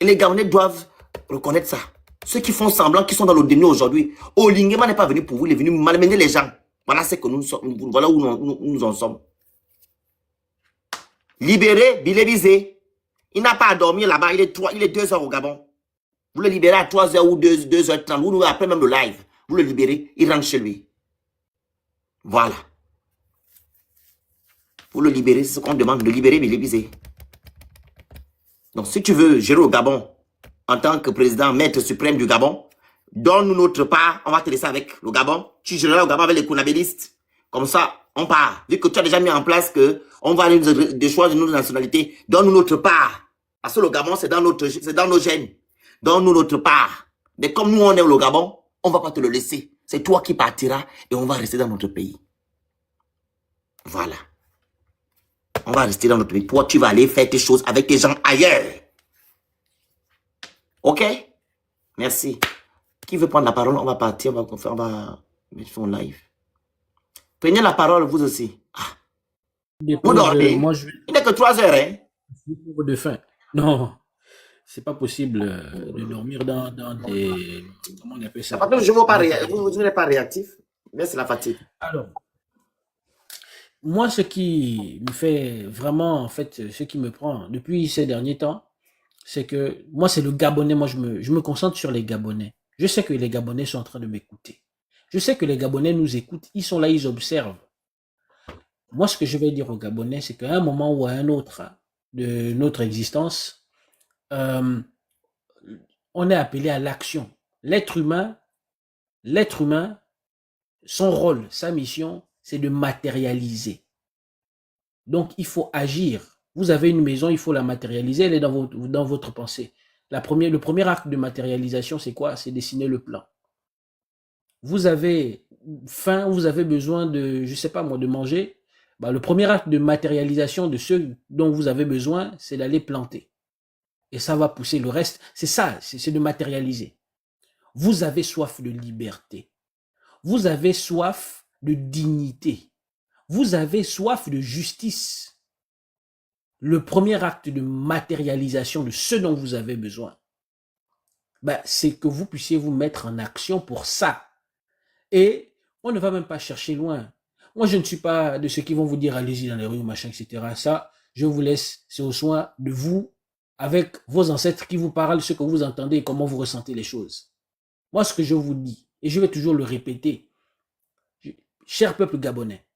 Et les Gabonais doivent reconnaître ça. Ceux qui font semblant, qui sont dans le déni aujourd'hui, Olingema n'est pas venu pour vous, il est venu malmener les gens. Voilà ce que nous sommes, voilà où nous en sommes. Libérez Billy Bizet. Il n'a pas à dormir là-bas, il est 2 heures au Gabon. Vous le libérez à 3 heures ou 2h30, vous nous après même le live. Vous le libérez, il rentre chez lui. Voilà. Vous le libérez, c'est ce qu'on demande, de libérer Billy Bizet. Donc si tu veux gérer au Gabon, en tant que président, maître suprême du Gabon, donne-nous notre part, on va te laisser avec le Gabon. Tu géreras au Gabon avec les Kounabélistes. Comme ça, on part. Vu que tu as déjà mis en place que on va aller des choix de notre nationalité, donne-nous notre part. Parce que le Gabon, c'est dans nos gènes. Donne-nous notre part. Mais comme nous, on est au Gabon, on ne va pas te le laisser. C'est toi qui partiras et on va rester dans notre pays. Voilà. On va rester dans notre pays. Toi, tu vas aller faire tes choses avec tes gens ailleurs. Ok? Merci. Qui veut prendre la parole? On va partir, on va mettre en live. Prenez la parole, vous aussi. Vous dormez. Il n'est que 3 heures, hein? De faim. Non. C'est pas possible de dormir dans des... Comment on appelle ça? Je vous n'êtes pas réactif, mais c'est la fatigue. Alors, moi, ce qui me fait vraiment, en fait, ce qui me prend depuis ces derniers temps, c'est que moi, c'est le Gabonais. Moi, je me concentre sur les Gabonais. Je sais que les Gabonais sont en train de m'écouter. Je sais que les Gabonais nous écoutent. Ils sont là, ils observent. Moi, ce que je vais dire aux Gabonais, c'est qu'à un moment ou à un autre de notre existence, on est appelé à l'action. L'être humain, son rôle, sa mission, c'est de matérialiser. Donc, il faut agir. Vous avez une maison, il faut la matérialiser, elle est dans votre pensée. Le premier acte de matérialisation, c'est quoi? C'est dessiner le plan. Vous avez faim, vous avez besoin de, je sais pas moi, de manger. Le premier acte de matérialisation de ce dont vous avez besoin, c'est d'aller planter. Et ça va pousser le reste. C'est ça, c'est de matérialiser. Vous avez soif de liberté. Vous avez soif de dignité. Vous avez soif de justice. Le premier acte de matérialisation de ce dont vous avez besoin, c'est que vous puissiez vous mettre en action pour ça. Et on ne va même pas chercher loin. Moi, je ne suis pas de ceux qui vont vous dire allez-y dans les rues, machin, etc. Ça, je vous laisse, c'est au soin de vous, avec vos ancêtres qui vous parlent, ce que vous entendez et comment vous ressentez les choses. Moi, ce que je vous dis, et je vais toujours le répéter, cher peuple gabonais,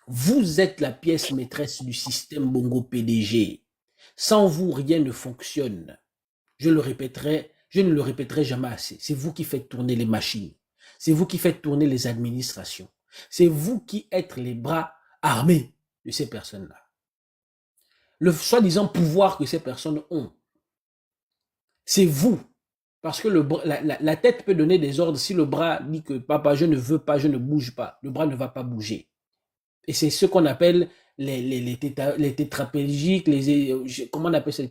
vous êtes la pièce maîtresse du système Bongo PDG. Sans vous, rien ne fonctionne. Je ne le répéterai jamais assez. C'est vous qui faites tourner les machines. C'est vous qui faites tourner les administrations. C'est vous qui êtes les bras armés de ces personnes-là. Le soi-disant pouvoir que ces personnes ont, c'est vous. Parce que la tête peut donner des ordres. Si le bras dit que papa, je ne veux pas, je ne bouge pas, le bras ne va pas bouger. Et c'est ce qu'on appelle les tétraplégiques, comment on appelle ça,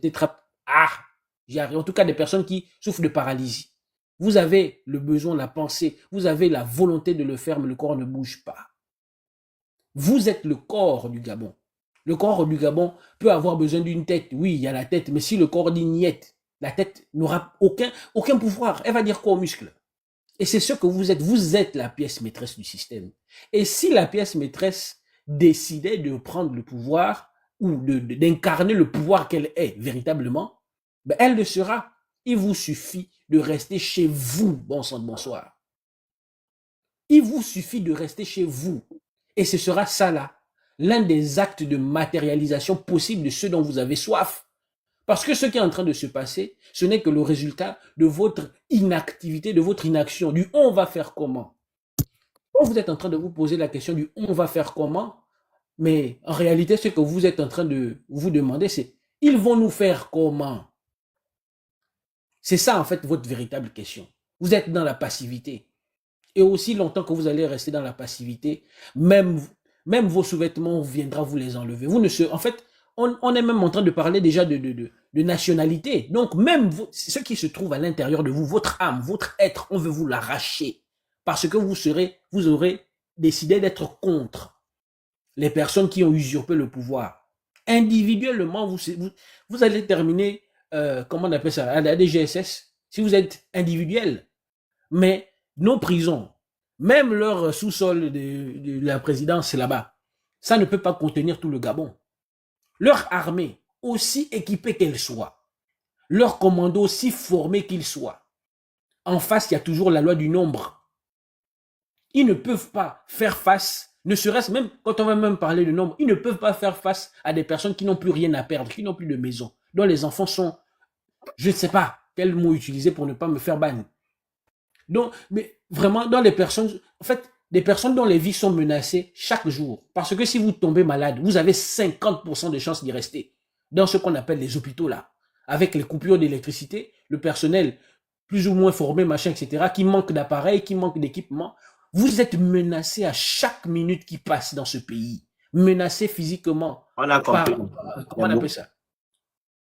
en tout cas des personnes qui souffrent de paralysie. Vous avez le besoin, la pensée, vous avez la volonté de le faire, mais le corps ne bouge pas. Vous êtes le corps du Gabon. Le corps du Gabon peut avoir besoin d'une tête. Oui, il y a la tête, mais si le corps dit niet, la tête n'aura aucun pouvoir. Elle va dire quoi aux muscles? Et c'est ce que vous êtes. Vous êtes la pièce maîtresse du système. Et si la pièce maîtresse décidait de prendre le pouvoir ou d'incarner le pouvoir qu'elle est véritablement, ben elle le sera. Il vous suffit de rester chez vous. Bon sang de bonsoir. Il vous suffit de rester chez vous. Et ce sera ça là, l'un des actes de matérialisation possible de ce dont vous avez soif. Parce que ce qui est en train de se passer, ce n'est que le résultat de votre inactivité, de votre inaction, du on va faire comment. Quand vous êtes en train de vous poser la question du on va faire comment, mais en réalité, ce que vous êtes en train de vous demander, c'est ils vont nous faire comment? C'est ça, en fait, votre véritable question. Vous êtes dans la passivité. Et aussi longtemps que vous allez rester dans la passivité, même vos sous-vêtements viendra vous les enlever. En fait, on est même en train de parler déjà de nationalité. Donc, même ce qui se trouve à l'intérieur de vous, votre âme, votre être, on veut vous l'arracher. Parce que vous aurez décidé d'être contre les personnes qui ont usurpé le pouvoir. Individuellement, vous allez terminer, comment on appelle ça, à la DGSS, si vous êtes individuel. Mais nos prisons, même leur sous-sol de la présidence là-bas, ça ne peut pas contenir tout le Gabon. Leur armée, aussi équipée qu'elle soit, leur commando aussi formé qu'ils soient, en face, il y a toujours la loi du nombre. Ils ne peuvent pas faire face, ne serait-ce même, quand on va même parler de nombre, ils ne peuvent pas faire face à des personnes qui n'ont plus rien à perdre, qui n'ont plus de maison, dont les enfants sont, je ne sais pas quel mot utiliser pour ne pas me faire ban. Donc, mais vraiment, dans les personnes, en fait, des personnes dont les vies sont menacées chaque jour. Parce que si vous tombez malade, vous avez 50% de chances d'y rester. Dans ce qu'on appelle les hôpitaux là. Avec les coupures d'électricité, le personnel plus ou moins formé, machin, etc., qui manque d'appareils, qui manque d'équipement. Vous êtes menacé à chaque minute qui passe dans ce pays. Menacé physiquement. On a compris. Comment on appelle ça?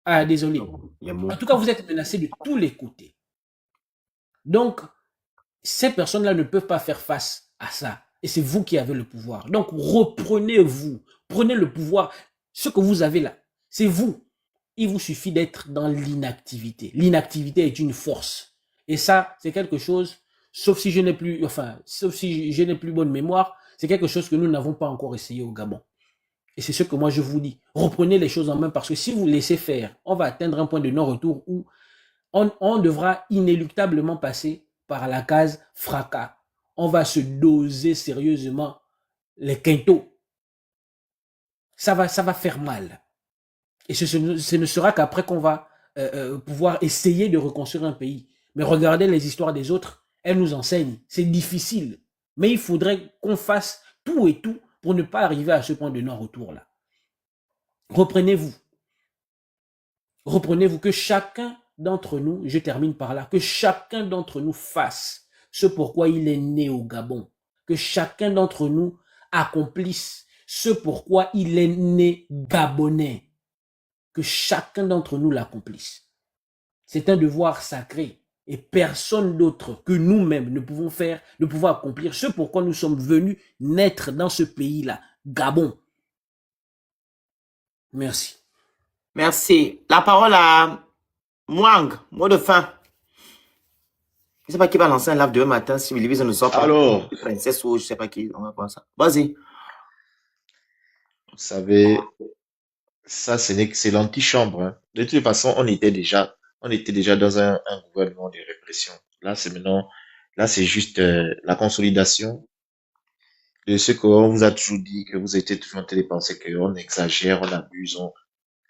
Ah, désolé. En tout cas, vous êtes menacé de tous les côtés. Donc, ces personnes-là ne peuvent pas faire face à ça. Et c'est vous qui avez le pouvoir. Donc, reprenez-vous. Prenez le pouvoir. Ce que vous avez là, c'est vous. Il vous suffit d'être dans l'inactivité. L'inactivité est une force. Et ça, c'est quelque chose, sauf si je n'ai plus bonne mémoire, c'est quelque chose que nous n'avons pas encore essayé au Gabon. Et c'est ce que moi je vous dis. Reprenez les choses en main parce que si vous laissez faire, on va atteindre un point de non-retour où on devra inéluctablement passer par la case fracas. On va se doser sérieusement les quintaux. Ça va faire mal. Et ce ne sera qu'après qu'on va pouvoir essayer de reconstruire un pays. Mais regardez les histoires des autres, elles nous enseignent. C'est difficile. Mais il faudrait qu'on fasse tout et tout pour ne pas arriver à ce point de non-retour là. Reprenez-vous. Reprenez-vous, que chacun d'entre nous, je termine par là, que chacun d'entre nous fasse ce pourquoi il est né au Gabon. Que chacun d'entre nous accomplisse ce pourquoi il est né gabonais. Que chacun d'entre nous l'accomplisse. C'est un devoir sacré. Et personne d'autre que nous-mêmes ne pouvons accomplir ce pourquoi nous sommes venus naître dans ce pays-là, Gabon. Merci. Merci. La parole à Mwang, mot de fin. Je ne sais pas qui va lancer un live demain matin si Bilibis ne sort pas. Alors, Princesse ou je ne sais pas qui, on va voir ça. Vas-y. vous savez, Ça, c'est l'antichambre, hein. De toute façon, on était déjà dans un gouvernement de répression. Là, c'est maintenant, là, c'est juste la consolidation de ce qu'on vous a toujours dit, que vous étiez toujours en train de penser qu'on exagère, on abuse,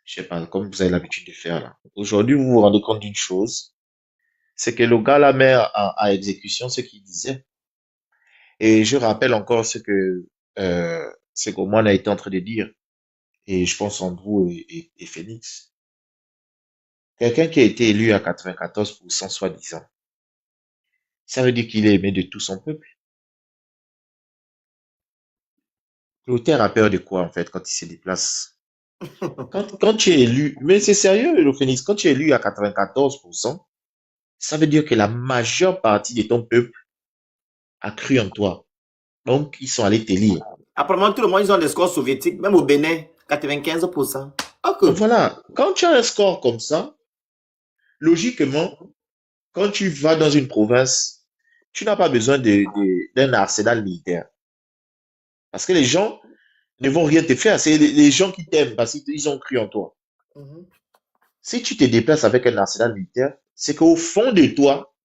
je sais pas, comme vous avez l'habitude de faire là. Aujourd'hui, vous vous rendez compte d'une chose, c'est que le gars la met à exécution ce qu'il disait. Et je rappelle encore ce qu'Oman a été en train de dire, et je pense Andrew et Phoenix. Quelqu'un qui a été élu à 94% soi-disant, ça veut dire qu'il est aimé de tout son peuple. Clotaire a peur de quoi, en fait, quand il se déplace? Quand tu es élu, mais c'est sérieux, le Phoenix, quand tu es élu à 94%, ça veut dire que la majeure partie de ton peuple a cru en toi. Donc, ils sont allés t'élire. Apparemment, tout le monde, ils ont des scores soviétiques, même au Bénin, 95%. Ok. Donc voilà, quand tu as un score comme ça, logiquement, quand tu vas dans une province, tu n'as pas besoin d'un arsenal militaire. Parce que les gens ne vont rien te faire. C'est les gens qui t'aiment parce qu'ils ont cru en toi. Mhm. Si tu te déplaces avec un arsenal militaire, c'est qu'au fond de toi,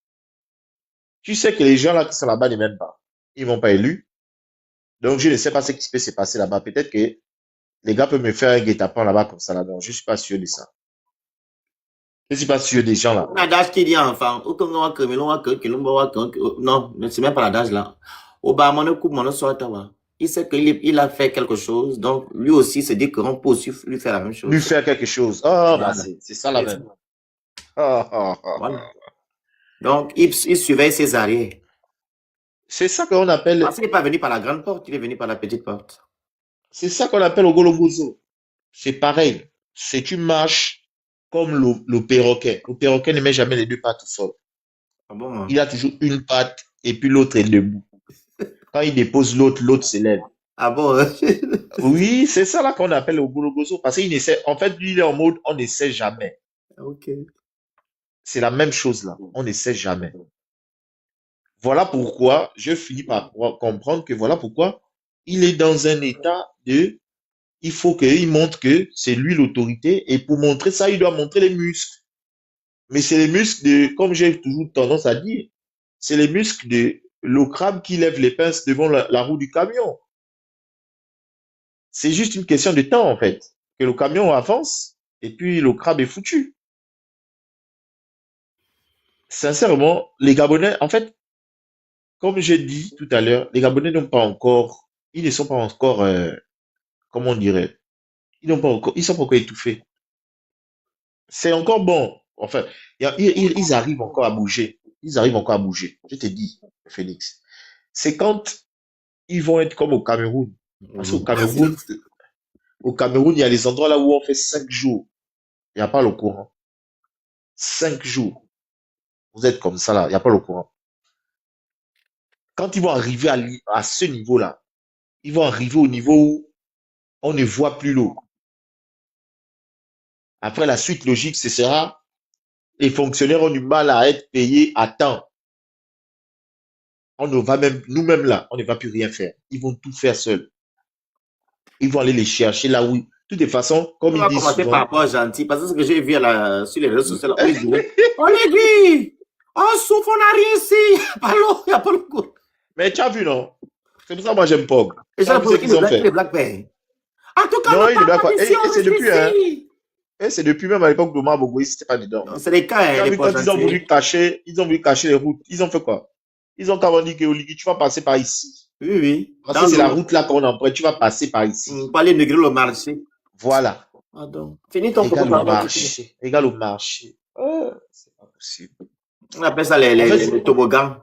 tu sais que les gens là qui sont là-bas ne m'aiment pas. Ils vont pas élus. Donc, je ne sais pas ce qui peut se passer là-bas. Peut-être que les gars peuvent me faire un guet-apens là-bas comme ça là-bas. Je suis pas sûr de ça. Je suis pas sûr des gens là. L'adage qui dit enfant, non, c'est même pas l'adage là. Obama ne coupe mon soit. Il sait qu'il a fait quelque chose, donc lui aussi se dit qu'on peut aussi lui faire la même chose. Lui faire quelque chose. Oh, bah c'est ça la même. Voilà. Donc, il surveille ses arrières. C'est ça qu'on appelle. Parce qu'il n'est pas venu par la grande porte, il est venu par la petite porte. C'est ça qu'on appelle au Gologozo. C'est pareil. C'est tu marches comme le perroquet. Le perroquet ne met jamais les deux pattes au sol. Ah bon, hein? Il a toujours une patte et puis l'autre est debout. Quand il dépose l'autre s'élève. Ah bon, hein? Oui, c'est ça là qu'on appelle au Gologozo. Parce qu'il essaie, en fait, lui, il est en mode on ne sait jamais. Ok. C'est la même chose là. On ne sait jamais. Voilà pourquoi je finis par comprendre que voilà pourquoi il est dans un état de il faut qu'il montre que c'est lui l'autorité et pour montrer ça, il doit montrer les muscles. Mais c'est les muscles de, comme j'ai toujours tendance à dire, c'est les muscles de le crabe qui lève les pinces devant la roue du camion. C'est juste une question de temps en fait, que le camion avance et puis le crabe est foutu. Sincèrement, les Gabonais, en fait, comme j'ai dit tout à l'heure, les Gabonais n'ont pas encore, ils ne sont pas encore, comment on dirait, ils n'ont pas encore, ils sont pas encore étouffés. C'est encore bon. Enfin, ils arrivent encore à bouger. Ils arrivent encore à bouger. Je te dis, Félix. C'est quand ils vont être comme au Cameroun. Parce qu'au Cameroun, il y a les endroits là où on fait 5 jours. Il n'y a pas le courant. 5 jours. Vous êtes comme ça là. Il n'y a pas le courant. Quand ils vont arriver à ce niveau-là, ils vont arriver au niveau où on ne voit plus l'eau. Après, la suite logique, ce sera les fonctionnaires ont du mal à être payés à temps. On ne va même, nous-mêmes là, on ne va plus rien faire. Ils vont tout faire seuls. Ils vont aller les chercher là où, de toutes façons, comme On ils va disent commencer par souvent. rapport gentil, parce que ce que j'ai vu sur les réseaux sociaux, on dit, on l'aiguille, on souffle, on n'a rien ici, il n'y a pas l'eau, il n'y a pas le coup. Mais tu as vu, non? C'est pour ça que moi j'aime Pog. Et Tu as vu ce qu'ils ont fait? les Black Bears. En tout cas, Non, on il est parle pas. pas d'ici, Et on c'est reste depuis, hein. ici. Et c'est depuis même à l'époque d'Omar Bogoï, c'était pas dedans. C'est des cas, Tu as hein, vu les quand ils ont voulu cacher. cacher les routes, ils ont fait quoi? Ils ont carrément dit que Oligui, tu vas passer par ici. Oui, oui. Parce que c'est la route là qu'on emprunte, tu vas passer par ici. Pas aller négrer le marché. Voilà. Pardon. Finis ton propos. Égal au marché. Égal au marché. C'est pas possible. On appelle ça les toboggans.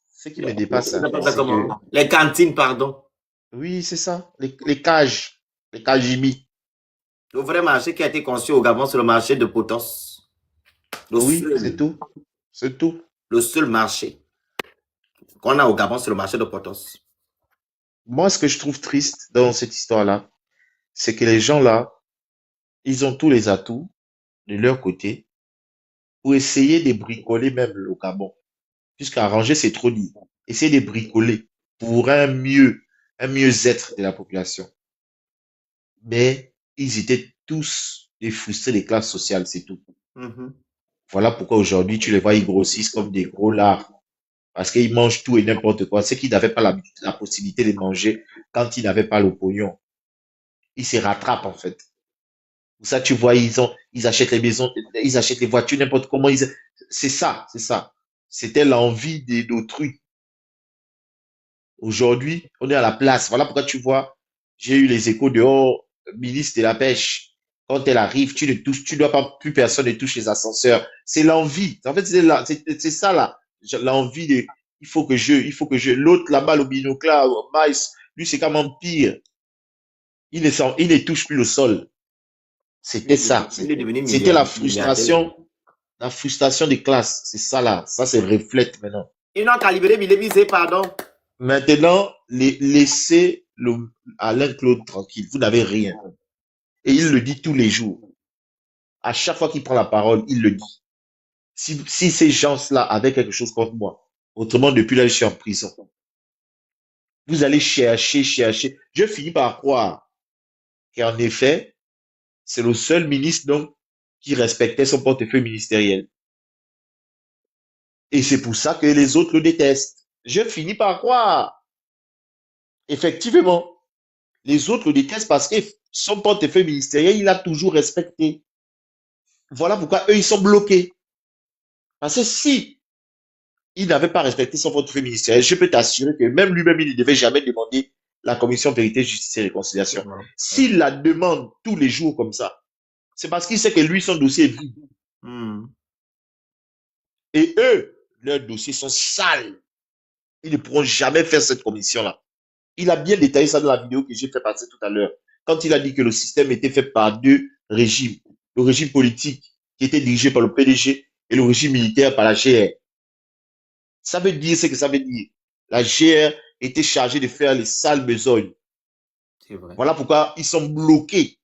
Ce qui me dépasse, On appelle ça c'est comment? que, Les cantines, pardon. oui, c'est ça, les cages, les cagibi. Le vrai marché qui a été conçu au Gabon, c'est le marché de Potos. Oui, c'est tout. C'est tout. Le seul marché qu'on a au Gabon, c'est le marché de Potos. Moi, ce que je trouve triste dans cette histoire-là, c'est que les gens là, ils ont tous les atouts de leur côté pour essayer de bricoler même le Gabon. Puisqu'arranger, c'est trop dit. Essayer de bricoler pour un mieux-être de la population. mais ils étaient tous des frustrés des classes sociales, c'est tout. Voilà pourquoi aujourd'hui, tu les vois, ils grossissent comme des gros lards. Parce qu'ils mangent tout et n'importe quoi. C'est qu'ils n'avaient pas la possibilité de manger quand ils n'avaient pas le pognon. Ils se rattrapent, en fait. Pour ça, tu vois, ils achètent les maisons, ils achètent les voitures, n'importe comment. C'est ça, c'est ça. C'était l'envie d'autrui. Aujourd'hui, on est à la place. Voilà pourquoi tu vois, j'ai eu les échos dehors, ministre de la Pêche. Quand elle arrive, tu ne touches, tu dois pas, plus personne ne touche les ascenseurs. C'est l'envie. En fait, c'est ça, là. L'envie de, il faut que l'autre là-bas, le binocla, Mice, lui, c'est quand même pire. Il ne touche plus le sol. C'était ça. Il est devenu C'était la milliardaire. frustration des classes. C'est ça, là. Ça, c'est reflète maintenant. Ils n'ont qu'à libérer Bilébizé, pardon. Maintenant, laissez Alain Claude tranquille. Vous n'avez rien. Et il le dit tous les jours. À chaque fois qu'il prend la parole, il le dit. Si ces gens-là avaient quelque chose contre moi, autrement, depuis là, je suis en prison. Vous allez chercher. Je finis par croire qu'en effet, c'est le seul ministre, donc, qui respectait son portefeuille ministériel. Et c'est pour ça que les autres le détestent. Je finis par croire. Effectivement. Les autres le détestent parce que son portefeuille ministériel, il a toujours respecté. Voilà pourquoi eux, ils sont bloqués. Parce que si il n'avait pas respecté son portefeuille ministériel, je peux t'assurer que même lui-même, il ne devait jamais demander la commission vérité, justice et réconciliation. S'il la demande tous les jours comme ça, c'est parce qu'il sait que lui, son dossier est vide. Et eux, leurs dossiers sont sales. Ils ne pourront jamais faire cette commission-là. Il a bien détaillé ça dans la vidéo que j'ai fait passer tout à l'heure. Quand il a dit que le système était fait par deux régimes. Le régime politique qui était dirigé par le PDG et le régime militaire par la GR. Ça veut dire ce que ça veut dire. La GR était chargée de faire les sales besognes. C'est vrai. Voilà pourquoi ils sont bloqués.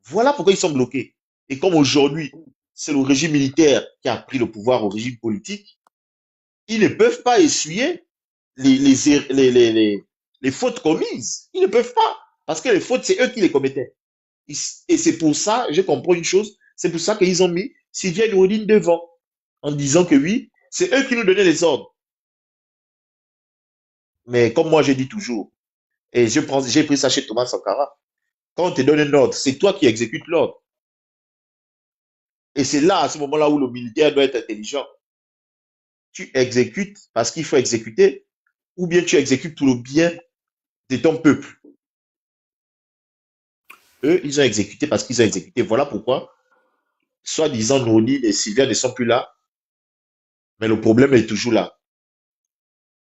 Voilà pourquoi ils sont bloqués. Et comme aujourd'hui, c'est le régime militaire qui a pris le pouvoir au régime politique, ils ne peuvent pas essuyer les fautes commises. Ils ne peuvent pas. Parce que les fautes, c'est eux qui les commettaient. Et c'est pour ça, je comprends une chose, c'est pour ça qu'ils ont mis Sylvia Noureddine devant, en disant que oui, c'est eux qui nous donnaient les ordres. Mais comme moi, je dis toujours, et j'ai pris ça chez Thomas Sankara, quand on te donne un ordre, c'est toi qui exécutes l'ordre. Et c'est là, à ce moment-là, où le militaire doit être intelligent. Tu exécutes parce qu'il faut exécuter, ou bien tu exécutes pour le bien de ton peuple. Eux, ils ont exécuté parce qu'ils ont exécuté. Voilà pourquoi, soi-disant, Noureddine et Sylvia ne sont plus là, mais le problème est toujours là.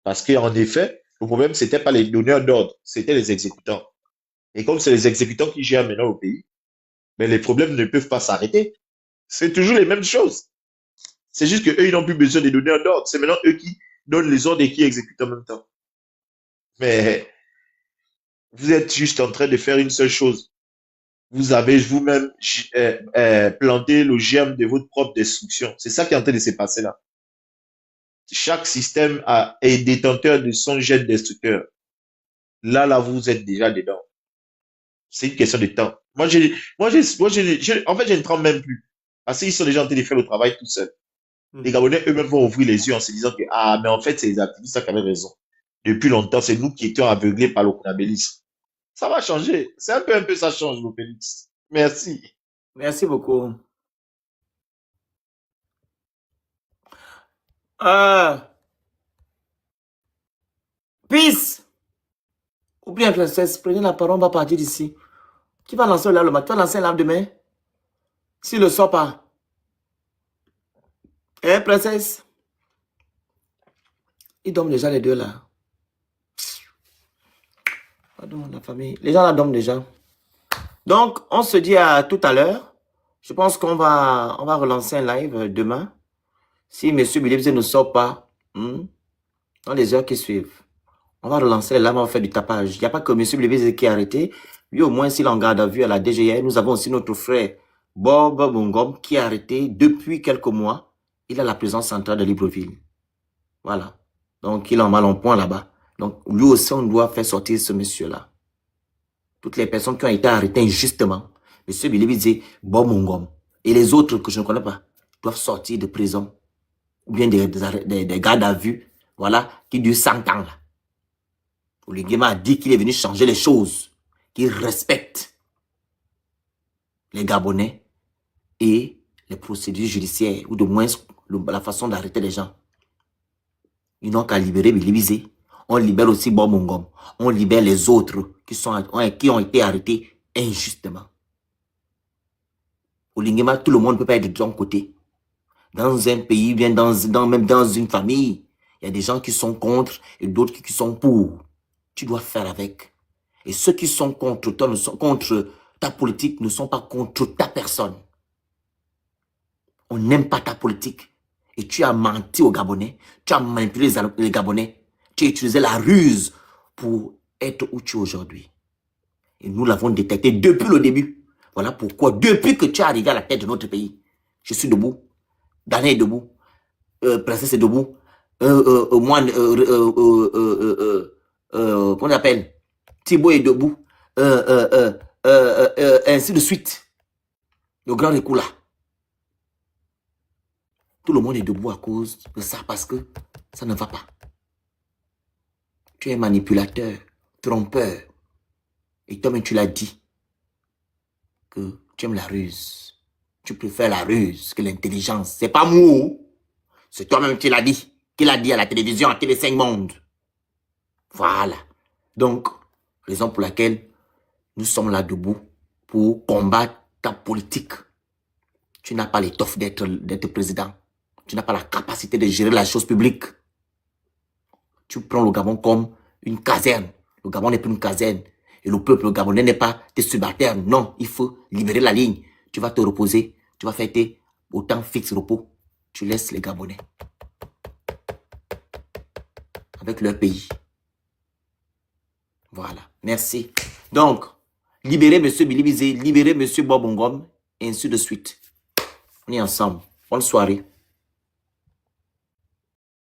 Parce qu'en effet, le problème, c'était pas les donneurs d'ordre, c'était les exécutants. Et comme c'est les exécutants qui gèrent maintenant au pays, mais les problèmes ne peuvent pas s'arrêter. C'est toujours les mêmes choses. C'est juste qu'eux, ils n'ont plus besoin des donneurs d'ordre. C'est maintenant eux qui donnent les ordres et qui exécutent en même temps. Mais vous êtes juste en train de faire une seule chose. Vous avez vous-même planté le germe de votre propre destruction. C'est ça qui est en train de se passer là. Chaque système est détenteur de son gène destructeur. Là, vous êtes déjà dedans. C'est une question de temps. En fait, je ne tremble même plus. Parce qu'ils sont déjà en train de faire le travail tout seuls. Les Gabonais eux-mêmes vont ouvrir les yeux en se disant que, mais en fait, c'est les activistes qui avaient raison. Depuis longtemps, c'est nous qui étions aveuglés par le cannabisme. Ça va changer. C'est un peu, ça change, le Félix. Merci. Merci beaucoup. Peace. Ou bien, princesse, prenez la parole, on va partir d'ici. Qui va lancer là le matin? Tu vas lancer là demain? S'il ne le sort pas. Hein, princesse? Ils dorment déjà les deux là. Pardon, la famille. Les gens là dorment déjà. Donc, on se dit à tout à l'heure. Je pense qu'on va relancer un live demain. Si M. Bilibze ne sort pas, dans les heures qui suivent, on va relancer le live, on va faire du tapage. Il n'y a pas que M. Bilibze qui est arrêté. Lui, au moins, s'il en garde à vue à la DGR, nous avons aussi notre frère Bob Mongom qui est arrêté depuis quelques mois. Il a la prison centrale de Libreville. Voilà. Donc, il est en mal en point là-bas. Donc, lui aussi, on doit faire sortir ce monsieur-là. toutes les personnes qui ont été arrêtées injustement, M. Bilibizé, Bob Mongom, et les autres que je ne connais pas, doivent sortir de prison, ou bien des gardes à vue, voilà, qui durent 100 ans. Là. Oligema a dit qu'il est venu changer les choses, qu'il respecte les Gabonais et les procédures judiciaires, ou de moins la façon d'arrêter les gens. Ils n'ont qu'à libérer Bilibizé. On libère aussi Bob Mongom. On libère les autres qui ont été arrêtés injustement. Au Lingema, tout le monde ne peut pas être de ton côté. Dans un pays, bien même dans une famille, il y a des gens qui sont contre et d'autres qui sont pour. Tu dois faire avec. Et ceux qui sont contre toi, contre ta politique, ne sont pas contre ta personne. On n'aime pas ta politique. Et tu as menti aux Gabonais, tu as manipulé les Gabonais, tu as utilisé la ruse pour être où tu es aujourd'hui. Et nous l'avons détecté depuis le début. Voilà pourquoi, depuis que tu es arrivé à la tête de notre pays, je suis debout, Daniel est debout, Princesse est debout, moi, comment on appelle, Thibaut est debout, ainsi de suite. Le grand écou là. Tout le monde est debout à cause de ça parce que ça ne va pas. Tu es manipulateur, trompeur. Et toi-même, tu l'as dit que tu aimes la ruse. Tu préfères la ruse que l'intelligence. C'est pas moi. C'est toi-même qui l'as dit. Qui l'a dit à la télévision, à TV5 Monde. Voilà. Donc, raison pour laquelle nous sommes là debout pour combattre ta politique. Tu n'as pas l'étoffe d'être président. Tu n'as pas la capacité de gérer la chose publique. Tu prends le Gabon comme une caserne. Le Gabon n'est plus une caserne. Et le peuple gabonais n'est pas des subalternes. Non, il faut libérer la ligne. Tu vas te reposer. Tu vas faire tes autant fixe repos. Tu laisses les Gabonais avec leur pays. Voilà. Merci. Donc, libérez M. Bilibizé, libérez M. Bob Mongom, et ainsi de suite. On est ensemble. Bonne soirée.